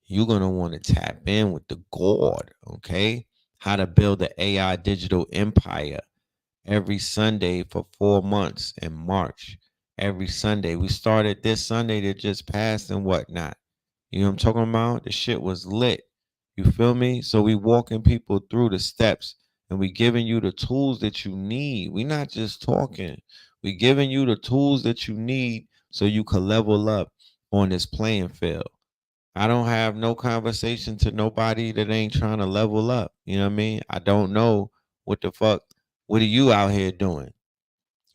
you're going to want to tap in with the God, okay? How to build an AI digital empire every Sunday for 4 months in March. Every Sunday. We started this Sunday that just passed and whatnot. You know what I'm talking about? The shit was lit. You feel me? So we walking people through the steps and we giving you the tools that you need. We not just talking. We giving you the tools that you need so you can level up on this playing field. I don't have no conversation to nobody that ain't trying to level up. You know what I mean? I don't know what the fuck. What are you out here doing?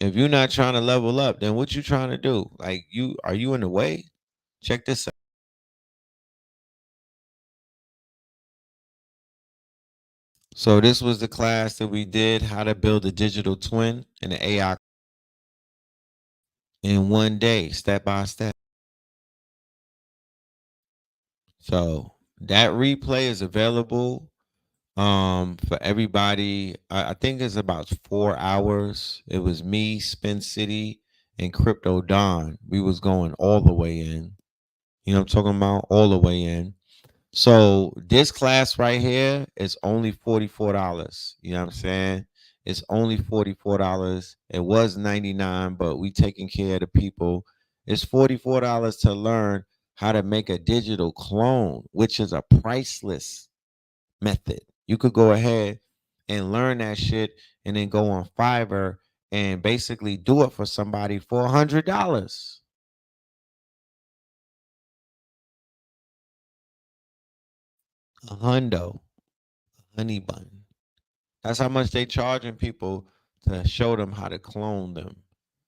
If you're not trying to level up, then what you trying to do? Like, are you in the way? Check this out. So this was the class that we did, how to build a digital twin and an AI in one day, step by step. So that replay is available for everybody. I think it's about 4 hours. It was me, Spin City, and Crypto Don. We was going all the way in. You know what I'm talking about? All the way in. So this class right here is only $44. You know what I'm saying? It's only $44. It was $99, but we taking care of the people. It's $44 to learn how to make a digital clone, which is a priceless method. You could go ahead and learn that shit and then go on Fiverr and basically do it for somebody for $100. A hundo, honey bun. That's how much they charging people to show them how to clone them.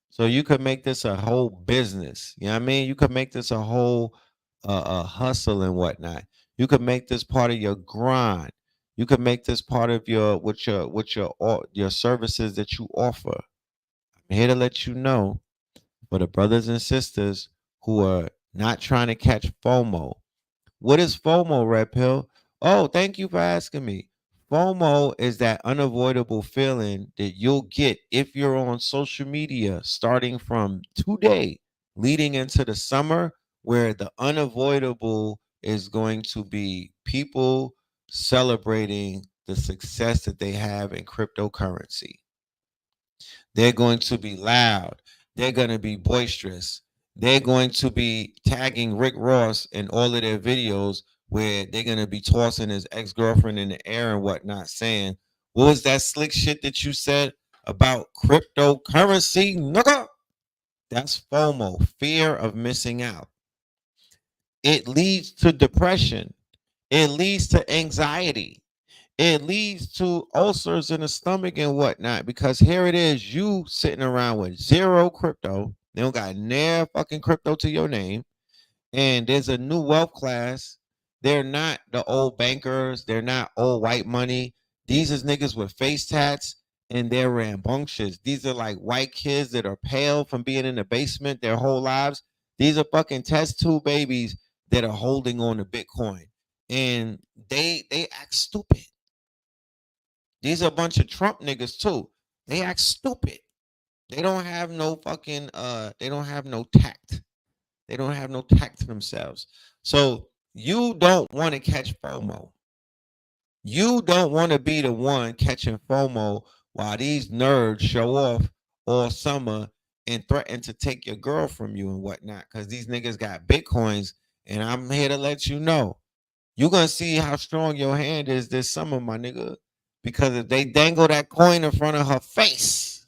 So you could make this a whole business. You know what I mean? You could make this a whole hustle and whatnot. You could make this part of your grind. You could make this part of your services that you offer. I'm here to let you know, for the brothers and sisters who are not trying to catch FOMO. What is FOMO, Red Pill? Oh, thank you for asking me. FOMO is that unavoidable feeling that you'll get if you're on social media starting from today, leading into the summer, where the unavoidable is going to be people celebrating the success that they have in cryptocurrency. They're going to be loud. They're going to be boisterous. They're going to be tagging Rick Ross in all of their videos where they're going to be tossing his ex-girlfriend in the air and whatnot, saying, What was that slick shit that you said about cryptocurrency, nigga? That's FOMO, fear of missing out. It leads to depression. It leads to anxiety. It leads to ulcers in the stomach and whatnot. Because here it is, you sitting around with zero crypto. They don't got near fucking crypto to your name. And there's a new wealth class. They're not the old bankers. They're not old white money. These is niggas with face tats and they're rambunctious. These are like white kids that are pale from being in the basement their whole lives. These are fucking test tube babies that are holding on to Bitcoin. And they act stupid. These are a bunch of Trump niggas too. They act stupid. They don't have no fucking they don't have no tact. They don't have no tact to themselves. So you don't want to catch FOMO. You don't want to be the one catching FOMO while these nerds show off all summer and threaten to take your girl from you and whatnot. Because these niggas got Bitcoins. And I'm here to let you know. You're going to see how strong your hand is this summer, my nigga. Because if they dangle that coin in front of her face,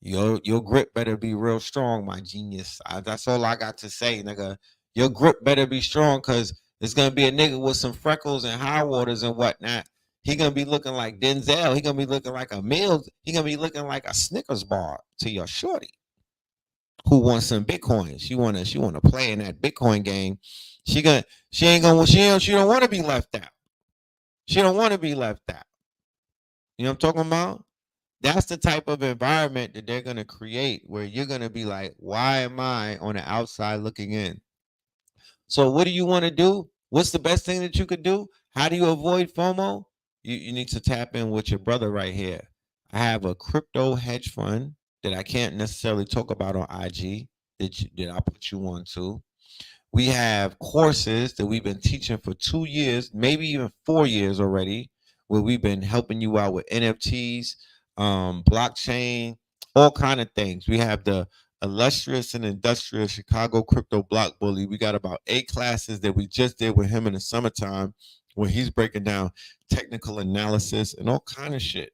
your grip better be real strong, my genius. That's all I got to say, nigga. Your grip better be strong because it's gonna be a nigga with some freckles and high waters and whatnot. He gonna be looking like Denzel. He gonna be looking like a meal. He gonna be looking like a Snickers bar to your shorty who wants some Bitcoin. She wanna play in that Bitcoin game. She don't want to be left out. She don't want to be left out. You know what I'm talking about? That's the type of environment that they're going to create where you're going to be like, why am I on the outside looking in? So what do you want to do? What's the best thing that you could do? How do you avoid FOMO? You need to tap in with your brother right here. I have a crypto hedge fund that I can't necessarily talk about on IG that I put you on to. We have courses that we've been teaching for 2 years, maybe even 4 years already, where we've been helping you out with NFTs, blockchain, all kind of things. We have the illustrious and industrious Chicago crypto block bully. We got about 8 classes that we just did with him in the summertime, where he's breaking down technical analysis and all kind of shit.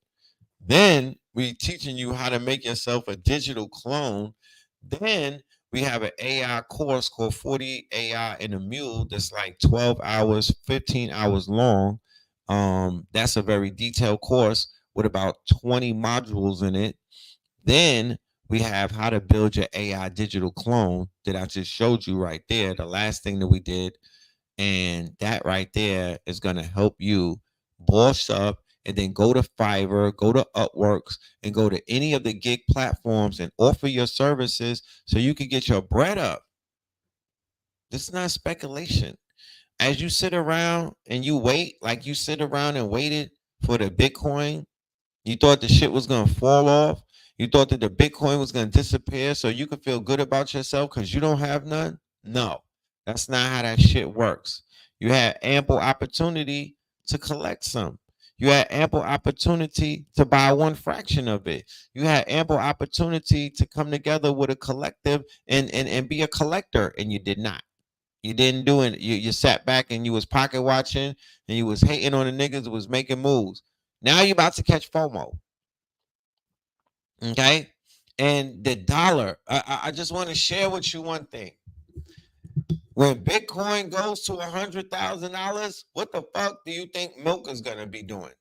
Then we teaching you how to make yourself a digital clone. Then we have an AI course called 40 AI and a Mule that's like 12 hours, 15 hours long. That's a very detailed course with about 20 modules in it. Then we have how to build your AI digital clone that I just showed you right there, the last thing that we did. And that right there is going to help you boss up and then go to Fiverr, go to Upworks, and go to any of the gig platforms and offer your services so you can get your bread up. This is not speculation. As you sit around and you wait, like you sit around and waited for the Bitcoin, you thought the shit was going to fall off. You thought that the Bitcoin was going to disappear so you could feel good about yourself because you don't have none? No, that's not how that shit works. You had ample opportunity to collect some. You had ample opportunity to buy one fraction of it. You had ample opportunity to come together with a collective and be a collector, and you did not. You didn't do it. You sat back and you was pocket watching and you was hating on the niggas that was making moves. Now you're about to catch FOMO. Okay? And the dollar, I just want to share with you one thing. When Bitcoin goes to $100,000, what the fuck do you think milk is going to be doing?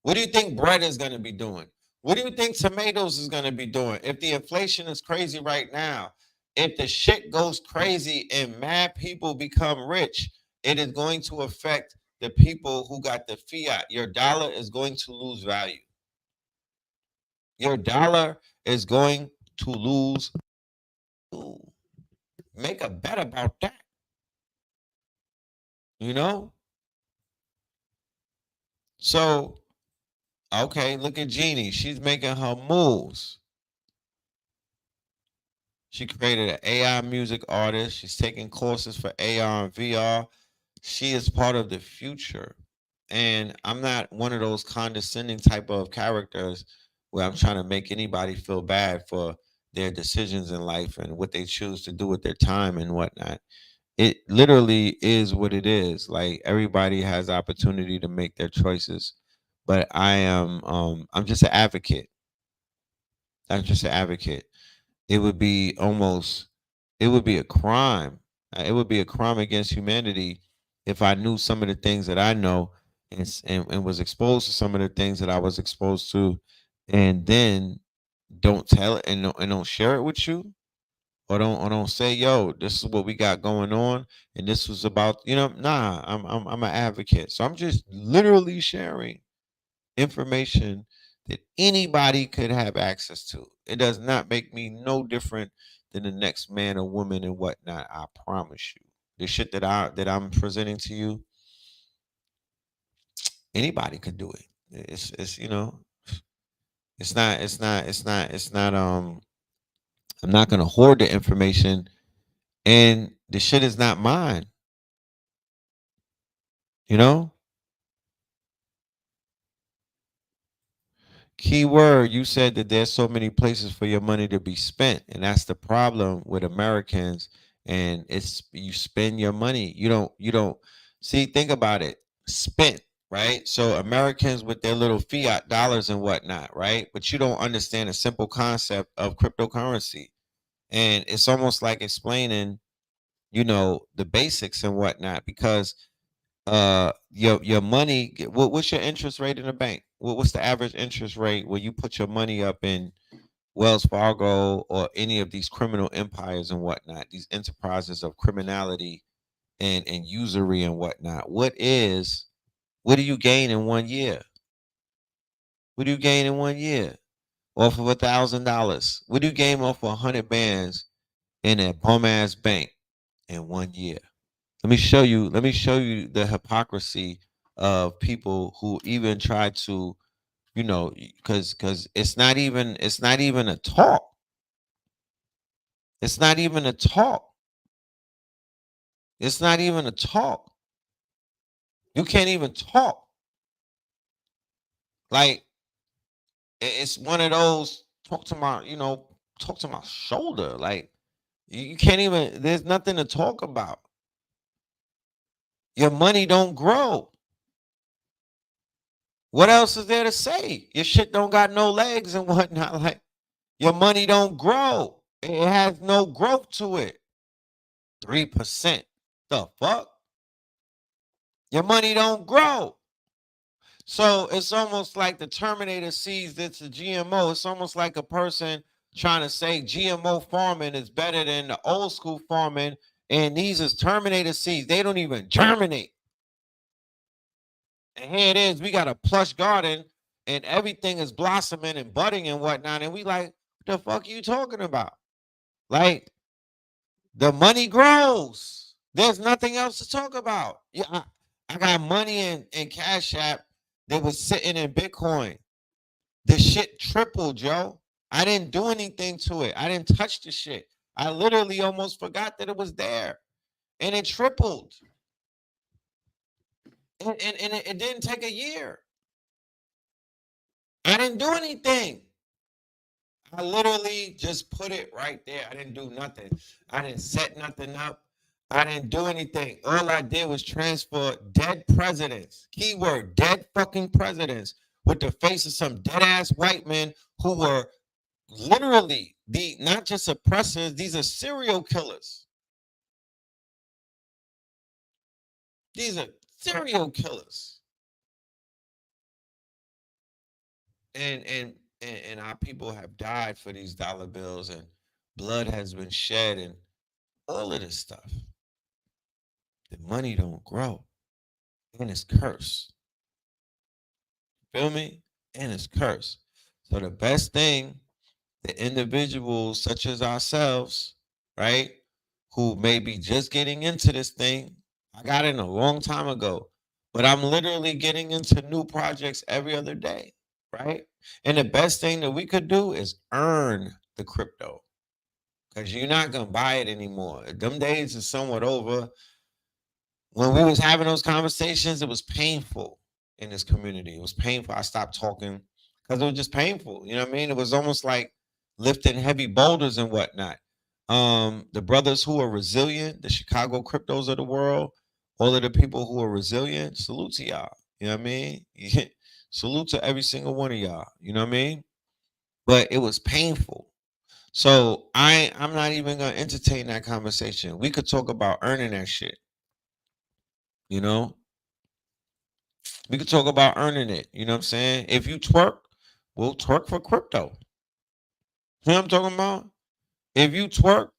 What do you think bread is going to be doing? What do you think tomatoes is going to be doing? If the inflation is crazy right now, if the shit goes crazy and mad people become rich, it is going to affect the people who got the fiat. Your dollar is going to lose value. Your dollar is going to lose. Ooh, make a bet about that. You know? So, okay, look at Jeannie. She's making her moves. She created an AI music artist. She's taking courses for AR and VR. She is part of the future. And I'm not one of those condescending type of characters where I'm trying to make anybody feel bad for their decisions in life and what they choose to do with their time and whatnot. It literally is what it is. Like everybody has opportunity to make their choices. but I am I'm just an advocate. I'm just an advocate. It would be almost it would be a crime. It would be a crime against humanity if I knew some of the things that I know and was exposed to some of the things that I was exposed to, and then don't tell it and don't share it with you, or don't say, yo, this is what we got going on, and this was about, nah, I'm an advocate. So I'm just literally sharing information that anybody could have access to. It does not make me no different than the next man or woman and whatnot. I promise you. The shit that I'm presenting to you, anybody could do it. It's not I'm not gonna hoard the information, and the shit is not mine, you know? Keyword, you said that there's so many places for your money to be spent, and that's the problem with Americans. And it's you spend your money. You don't see. Think about it. Spent, right? So Americans with their little fiat dollars and whatnot, right? But you don't understand a simple concept of cryptocurrency, and it's almost like explaining, the basics and whatnot, because your money, what's your interest rate in the bank? What's the average interest rate when you put your money up in Wells Fargo or any of these criminal empires and whatnot, these enterprises of criminality and usury and whatnot? What do you gain in 1 year? What do you gain in 1 year off of $1,000? What do you gain off of 100 bands in a bum ass bank in 1 year? Let me show you the hypocrisy of people who even try to, because it's not even a talk. It's not even a talk. It's not even a talk. You can't even talk. Like, it's one of those talk to my shoulder. Like, you can't even, there's nothing to talk about. Your money don't grow. What else is there to say? Your shit don't got no legs and whatnot. Like, your money don't grow. It has no growth to it. 3%. The fuck? Your money don't grow. So it's almost like the Terminator sees it's a GMO. It's almost like a person trying to say GMO farming is better than the old school farming, and these is Terminator seeds. They don't even germinate. And here it is. We got a plush garden, and everything is blossoming and budding and whatnot. And we like, what the fuck are you talking about? Like, the money grows. There's nothing else to talk about. Yeah, I got money in Cash App that was sitting in Bitcoin. The shit tripled, Joe. I didn't do anything to it. I didn't touch the shit. I literally almost forgot that it was there. And it tripled. And it didn't take a year. I didn't do anything. I literally just put it right there. I didn't do nothing. I didn't set nothing up. I didn't do anything. All I did was transfer dead presidents. Keyword, dead fucking presidents with the face of some dead ass white men who were literally not just oppressors, these are serial killers. These are serial killers. And our people have died for these dollar bills, and blood has been shed, and all of this stuff. The money don't grow, and it's cursed. Feel me? And it's cursed. So the best thing that individuals such as ourselves, right, who may be just getting into this thing, I got in a long time ago, but I'm literally getting into new projects every other day, right? And the best thing that we could do is earn the crypto, because you're not gonna buy it anymore. Them days are somewhat over. When we was having those conversations, it was painful in this community. It was painful. I stopped talking because it was just painful. You know what I mean? It was almost like lifting heavy boulders and whatnot. The brothers who are resilient, the Chicago cryptos of the world, all of the people who are resilient, salute to y'all. You know what I mean? Salute to every single one of y'all. You know what I mean? But it was painful. So I'm not even gonna entertain that conversation. We could talk about earning that shit. You know, we could talk about earning it. You know what I'm saying? If you twerk, we'll twerk for crypto. You know what I'm talking about? If you twerk,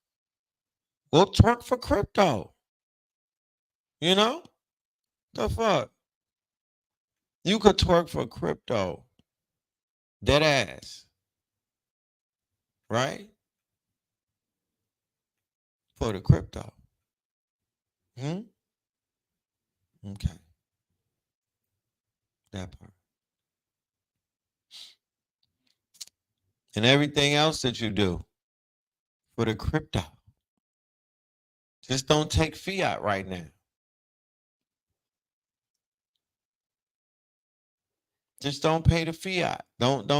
we'll twerk for crypto. You know? The fuck? You could twerk for crypto. Dead ass. Right? For the crypto. Hmm? Okay. That part. And everything else that you do for the crypto. Just don't take fiat right now. Just don't pay the fiat. Don't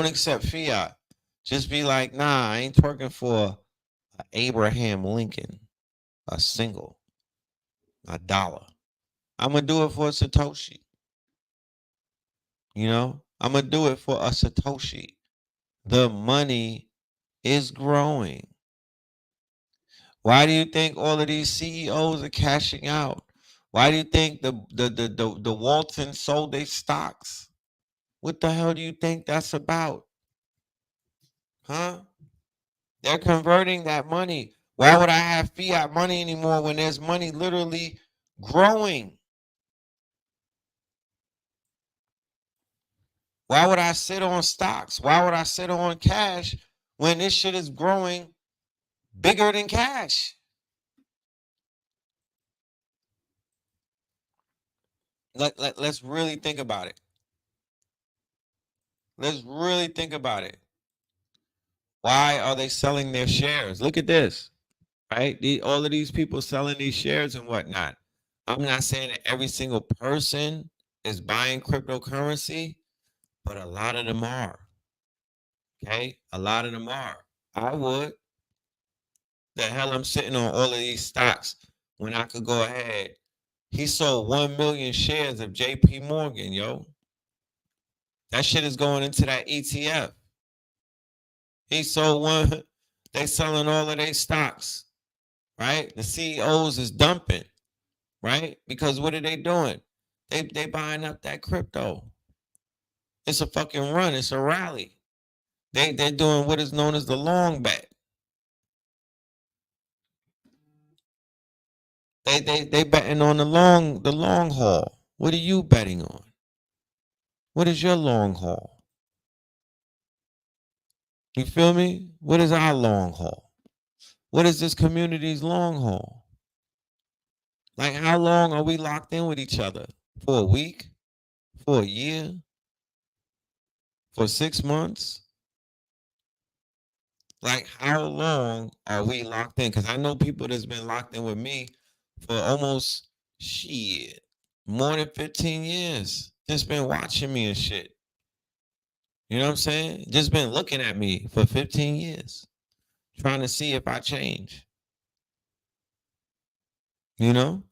accept fiat. Just be like, nah, I ain't working for Abraham Lincoln, a single, $1. I'm gonna do it for a Satoshi. I'm gonna do it for a Satoshi. The money is growing. Why do you think all of these CEOs are cashing out? Why do you think the Waltons sold their stocks? What the hell do you think that's about? Huh? They're converting that money. Why would I have fiat money anymore when there's money literally growing? Why would I sit on stocks? Why would I sit on cash when this shit is growing bigger than cash? Let's really think about it. Let's really think about it. Why are they selling their shares? Look at this, right? All of these people selling these shares and whatnot. I'm not saying that every single person is buying cryptocurrency, but a lot of them are. Okay? A lot of them are. I would. The hell I'm sitting on all of these stocks when I could go ahead. He sold 1 million shares of JP Morgan, yo. That shit is going into that ETF. He sold one. They selling all of their stocks, right? The CEOs is dumping, right? Because what are they doing? They buying up that crypto. It's a fucking run. It's a rally. They're doing what is known as the long bet. They betting on the long haul. What are you betting on? What is your long haul? You feel me? What is our long haul? What is this community's long haul? Like, how long are we locked in with each other? For a week? For a year? For 6 months? Like, how long are we locked in? Because I know people that's been locked in with me for almost more than 15 years. Just been watching me and shit. You know what I'm saying? Just been looking at me for 15 years, trying to see if I change. You know?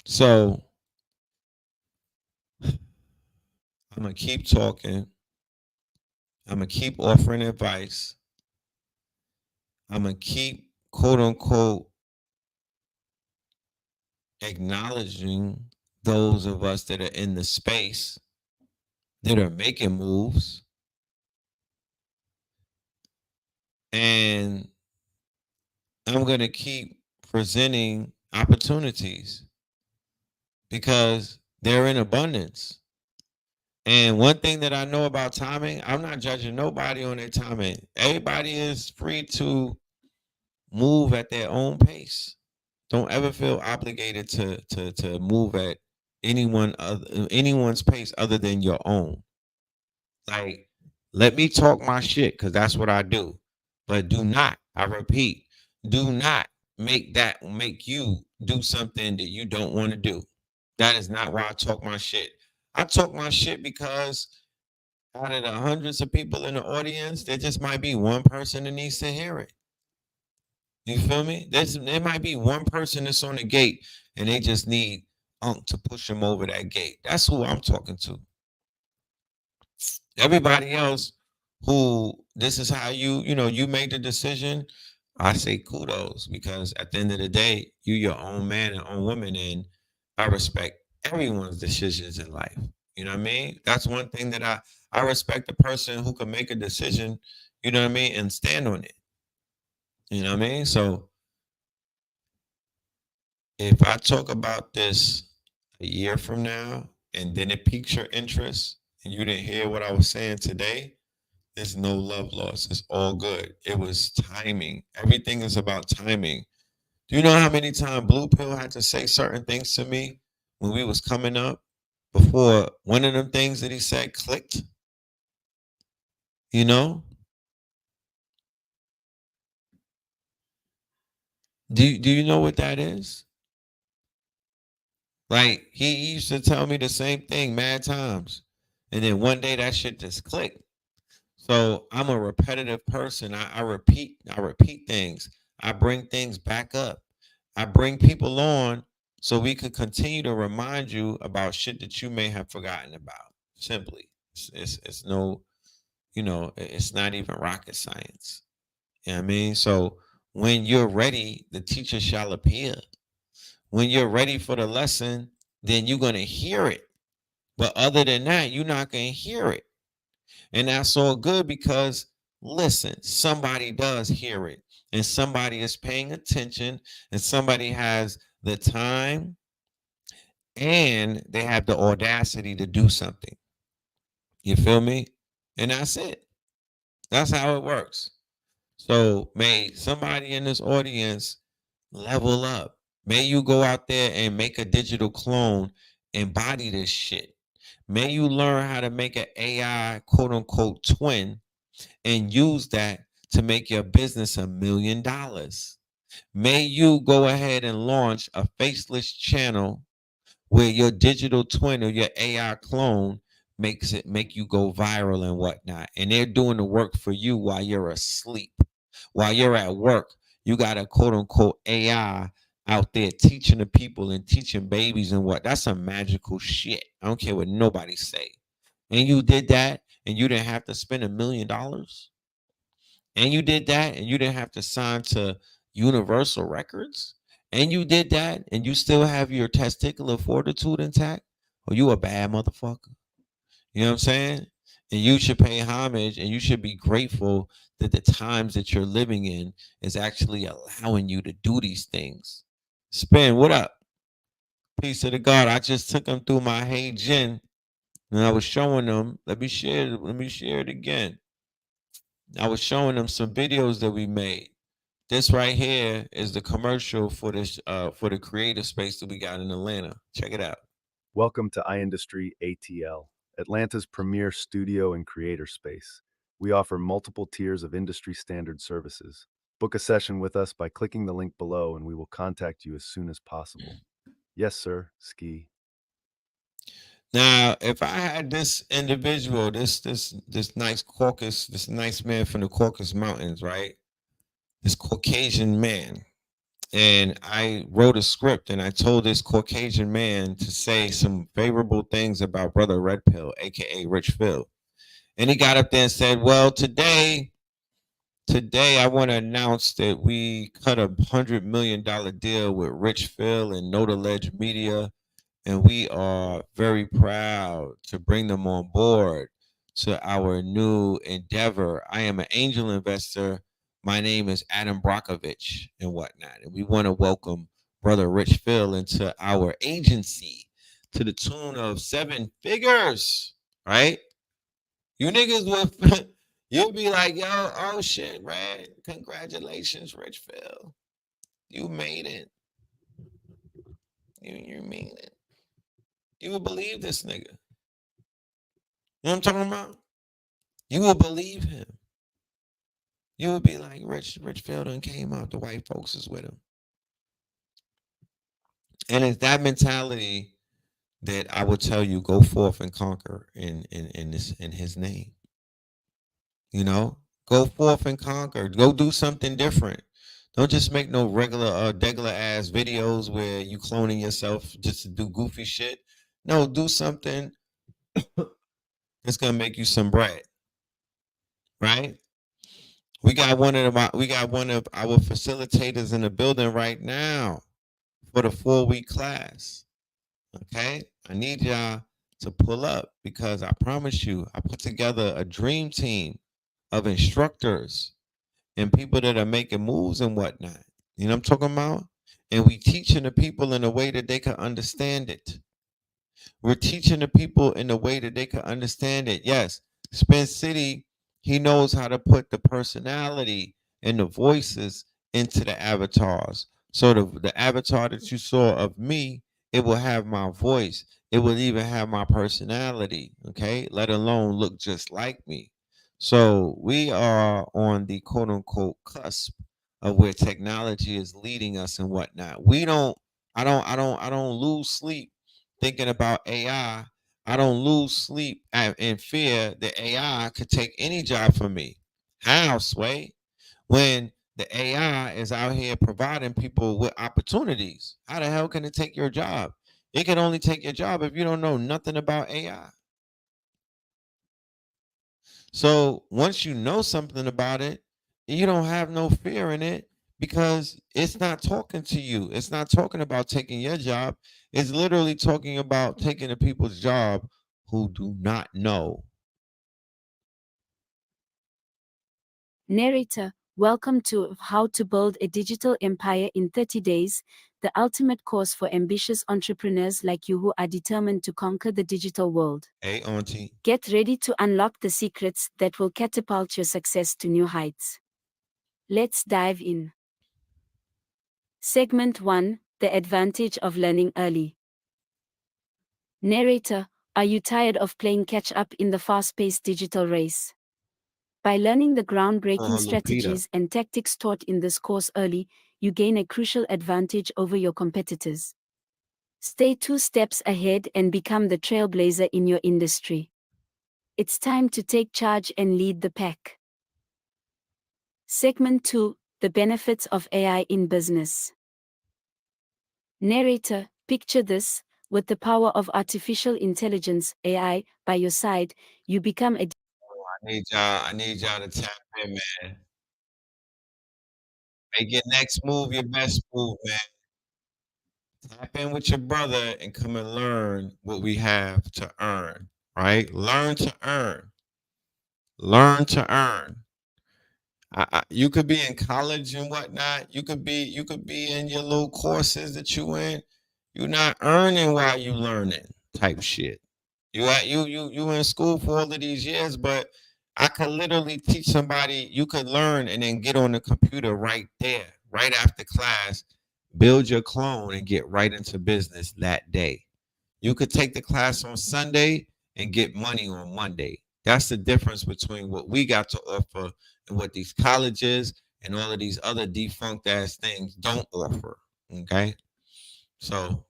So I'm going to keep talking. I'm going to keep offering advice. I'm going to keep, quote unquote, acknowledging those of us that are in the space that are making moves. And I'm going to keep presenting opportunities because they're in abundance. And one thing that I know about timing, I'm not judging nobody on their timing. Everybody is free to move at their own pace. Don't ever feel obligated to move at anyone's pace other than your own. Like, let me talk my shit because that's what I do. But do not, I repeat, do not make you do something that you don't want to do. That is not why I talk my shit. I talk my shit because out of the hundreds of people in the audience, there just might be one person that needs to hear it. You feel me? There might be one person that's on the gate and they just need to push them over that gate. That's who I'm talking to. Everybody else who this is how you make the decision, I say kudos, because at the end of the day, you your own man and own woman, and I respect everyone's decisions in life. You know what I mean? That's one thing that I respect the person who can make a decision, you know what I mean, and stand on it. You know what I mean? So if I talk about this a year from now and then it piques your interest and you didn't hear what I was saying today, there's no love lost. It's all good. It was timing. Everything is about timing. Do you know how many times Blue Pill had to say certain things to me when we was coming up before one of them things that he said clicked? You know? Do you know what that is? Like he used to tell me the same thing mad times. And then one day that shit just clicked. So I'm a repetitive person. I repeat things. I bring things back up. I bring people on so we could continue to remind you about shit that you may have forgotten about. Simply. It's no, it's not even rocket science. You know what I mean? So when you're ready, the teacher shall appear. When you're ready for the lesson, then you're gonna hear it. But other than that, you're not gonna hear it. And that's all good because listen, somebody does hear it and somebody is paying attention and somebody has the time and they have the audacity to do something. You feel me? And that's it. That's how it works. So may somebody in this audience level up. May you go out there and make a digital clone, embody this shit. May you learn how to make an AI quote unquote twin and use that to make your business $1 million. May you go ahead and launch a faceless channel where your digital twin or your AI clone make you go viral and whatnot. And they're doing the work for you while you're asleep. While you're at work, you got a quote unquote AI out there teaching the people and teaching babies and what. That's some magical shit. I don't care what nobody say. And you did that and you didn't have to spend $1 million. And you did that and you didn't have to sign to Universal Records. And you did that and you still have your testicular fortitude intact. Or you a bad motherfucker. You know what I'm saying? And you should pay homage and you should be grateful that the times that you're living in is actually allowing you to do these things. Spin, what up? Peace to the God. I just took them through my Hey Jen and I was showing them. Let me share it again. I was showing them some videos that we made. This right here is the commercial for this for the creative space that we got in Atlanta. Check it out. Welcome to iIndustry ATL, Atlanta's premier studio and creator space. We offer multiple tiers of industry standard services. Book a session with us by clicking the link below and we will contact you as soon as possible. Yes, sir, Ski. Now, if I had this individual, this nice man from the Caucasus Mountains, right? This Caucasian man, and I wrote a script and I told this Caucasian man to say some favorable things about Brother Red Pill, aka Rich Phil. And he got up there and said, well, today I want to announce that we cut $100 million deal with Rich Phil and Note Ledge Media, and we are very proud to bring them on board to our new endeavor. I am an angel investor. My name is Adam Brockovich and whatnot, and we want to welcome Brother Rich Phil into our agency to the tune of 7 figures, right? You niggas will, you'll be like, yo, oh shit, Red, congratulations, Rich Phil. You made it. You made it. You would believe this nigga. You know what I'm talking about? You will believe him. You would be like, Rich Phil done came out. The white folks is with him. And it's that mentality that I would tell you, go forth and conquer in his name. You know, go forth and conquer. Go do something different. Don't just make no regular ass videos where you cloning yourself just to do goofy shit. No, do something that's gonna make you some bread, right? We got one of our facilitators in the building right now for the 4-week class. Okay, I need y'all to pull up because I promise you, I put together a dream team of instructors and people that are making moves and whatnot. You know what I'm talking about? And we teaching the people in a way that they can understand it. We're teaching the people in a way that they can understand it. Yes, Spence City, he knows how to put the personality and the voices into the avatars. So the avatar that you saw of me, it will have my voice. It will even have my personality, okay? Let alone look just like me. So we are on the quote unquote cusp of where technology is leading us and whatnot. We don't, I don't lose sleep thinking about AI. I don't lose sleep in fear that AI could take any job from me. How, Sway? When the AI is out here providing people with opportunities, how the hell can it take your job? It can only take your job if you don't know nothing about AI. So once you know something about it, you don't have no fear in it because it's not talking to you. It's not talking about taking your job. It's literally talking about taking the people's job who do not know. Narrator, welcome to How to Build a Digital Empire in 30 Days, the ultimate course for ambitious entrepreneurs like you who are determined to conquer the digital world. Hey, Auntie. Get ready to unlock the secrets that will catapult your success to new heights. Let's dive in. Segment 1: The Advantage of Learning Early. Narrator, are you tired of playing catch up in the fast-paced digital race? By learning the groundbreaking strategies and tactics taught in this course early, you gain a crucial advantage over your competitors. Stay 2 steps ahead and become the trailblazer in your industry. It's time to take charge and lead the pack. Segment 2: The Benefits of AI in Business. Narrator, picture this: with the power of artificial intelligence, AI, by your side, you become a I need y'all to tap in, man. Make your next move your best move, man. Tap in with your brother and come and learn what we have to earn, right? Learn to earn. Learn to earn. You could be in college and whatnot. You could be in your little courses that you in. You're not earning while you learning type shit. You in school for all of these years, but I could literally teach somebody. You could learn and then get on the computer right there, right after class, build your clone and get right into business that day. You could take the class on Sunday and get money on Monday. That's the difference between what we got to offer and what these colleges and all of these other defunct ass things don't offer. Okay. So,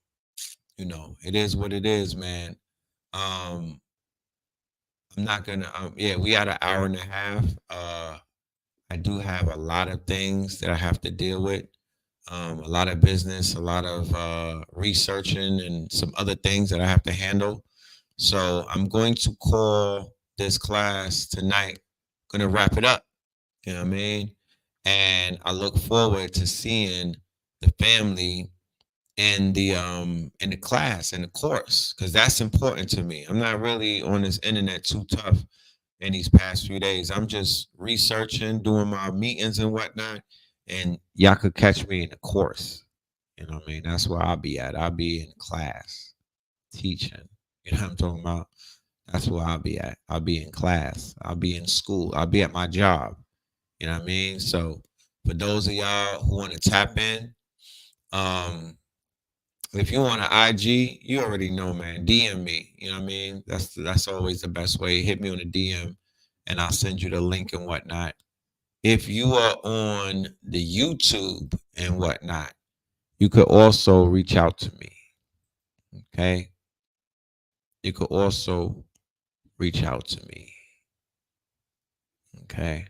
it is what it is, man. Um, I'm not gonna yeah, we had an hour and a half. I do have a lot of things that I have to deal with. A lot of business, a lot of researching and some other things that I have to handle. So I'm going to call this class tonight. Gonna wrap it up. You know what I mean? And I look forward to seeing the family in the class, in the course, because that's important to me. I'm not really on this internet too tough in these past few days. I'm just researching, doing my meetings and whatnot, and y'all could catch me in the course. You know what I mean? That's where I'll be at. I'll be in class teaching. You know what I'm talking about? That's where I'll be at. I'll be in class. I'll be in school. I'll be at my job. You know what I mean? So for those of y'all who want to tap in, um, if you want an IG, you already know, man. DM me. You know what I mean? That's always the best way. Hit me on a DM and I'll send you the link and whatnot. If you are on the YouTube and whatnot, you could also reach out to me. Okay. You could also reach out to me. Okay.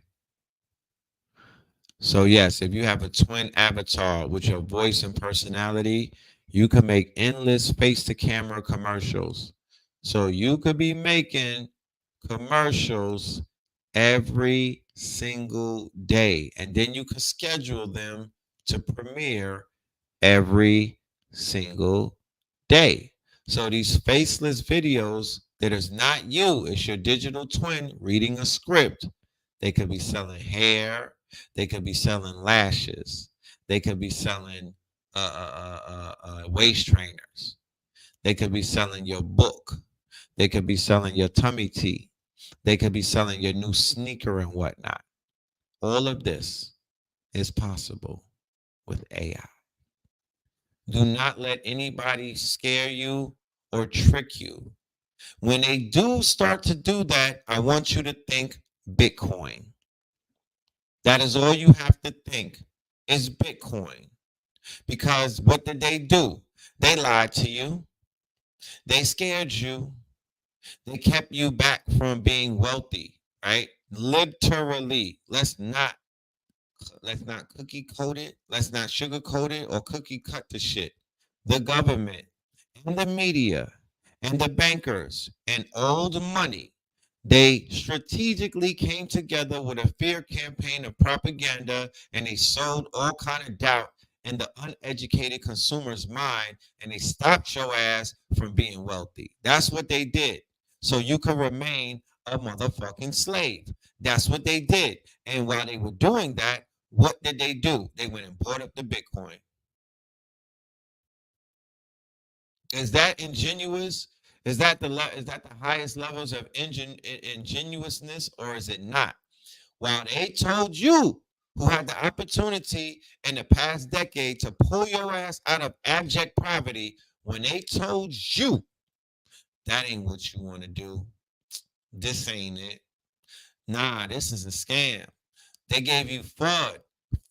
So yes, if you have a twin avatar with your voice and personality, you can make endless face-to-camera commercials. So you could be making commercials every single day, and then you can schedule them to premiere every single day. So these faceless videos that is not you, it's your digital twin reading a script. They could be selling hair, they could be selling lashes, they could be selling waist trainers, they could be selling your book, they could be selling your tummy tea, they could be selling your new sneaker and whatnot. All of this is possible with AI. Do not let anybody scare you or trick you. When they do start to do that, I want you to think Bitcoin. That is all you have to think is Bitcoin. Because what did they do? They lied to you. They scared you. They kept you back from being wealthy, right? Literally. Let's not cookie coat it. Let's not sugarcoat it or cookie cut the shit. The government and the media and the bankers and all the money, they strategically came together with a fear campaign of propaganda, and they sowed all kind of doubt in the uneducated consumer's mind, and they stopped your ass from being wealthy. That's what they did. So you can remain a motherfucking slave. That's what they did. And while they were doing that, what did they do? They went and bought up the Bitcoin. Is that ingenuous? Is that the highest levels of ingenuousness, or is it not? While they told you, who had the opportunity in the past decade to pull your ass out of abject poverty, when they told you that ain't what you want to do, this ain't it. Nah, this is a scam. They gave you FUD,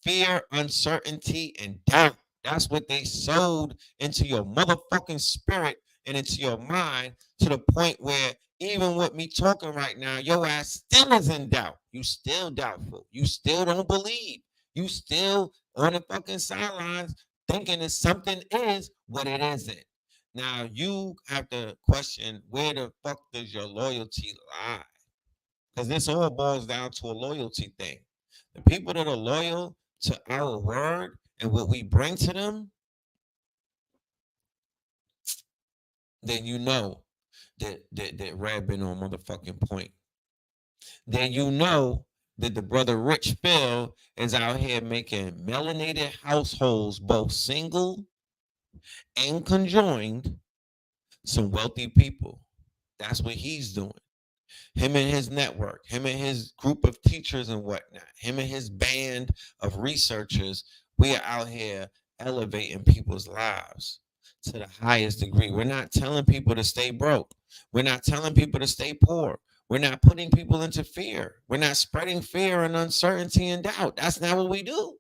fear, uncertainty, and doubt. That's what they sowed into your motherfucking spirit and into your mind, to the point where even with me talking right now, your ass still is in doubt. You still doubtful. You still don't believe. You still on the fucking sidelines thinking that something is what it isn't. Now you have to question, where the fuck does your loyalty lie? Because this all boils down to a loyalty thing. The people that are loyal to our word and what we bring to them, then you know that Red been on motherfucking point. Then you know that the brother Rich Phil is out here making melanated households, both single and conjoined, some wealthy people. That's what he's doing. Him and his network, him and his group of teachers and whatnot, him and his band of researchers, we are out here elevating people's lives to the highest degree. We're not telling people to stay broke. We're not telling people to stay poor. We're not putting people into fear. We're not spreading fear and uncertainty and doubt. That's not what we do.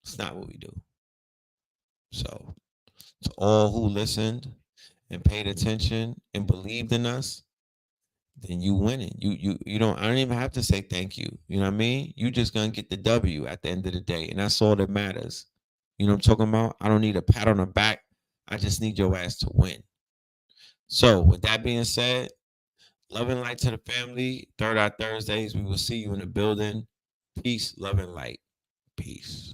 It's not what we do. So, to all who listened and paid attention and believed in us, then you winning. You don't, I don't even have to say thank you. You know what I mean? You just gonna get the W at the end of the day. And that's all that matters. You know what I'm talking about? I don't need a pat on the back. I just need your ass to win. So with that being said, love and light to the family. Third Eye Thursdays. We will see you in the building. Peace, love, and light. Peace.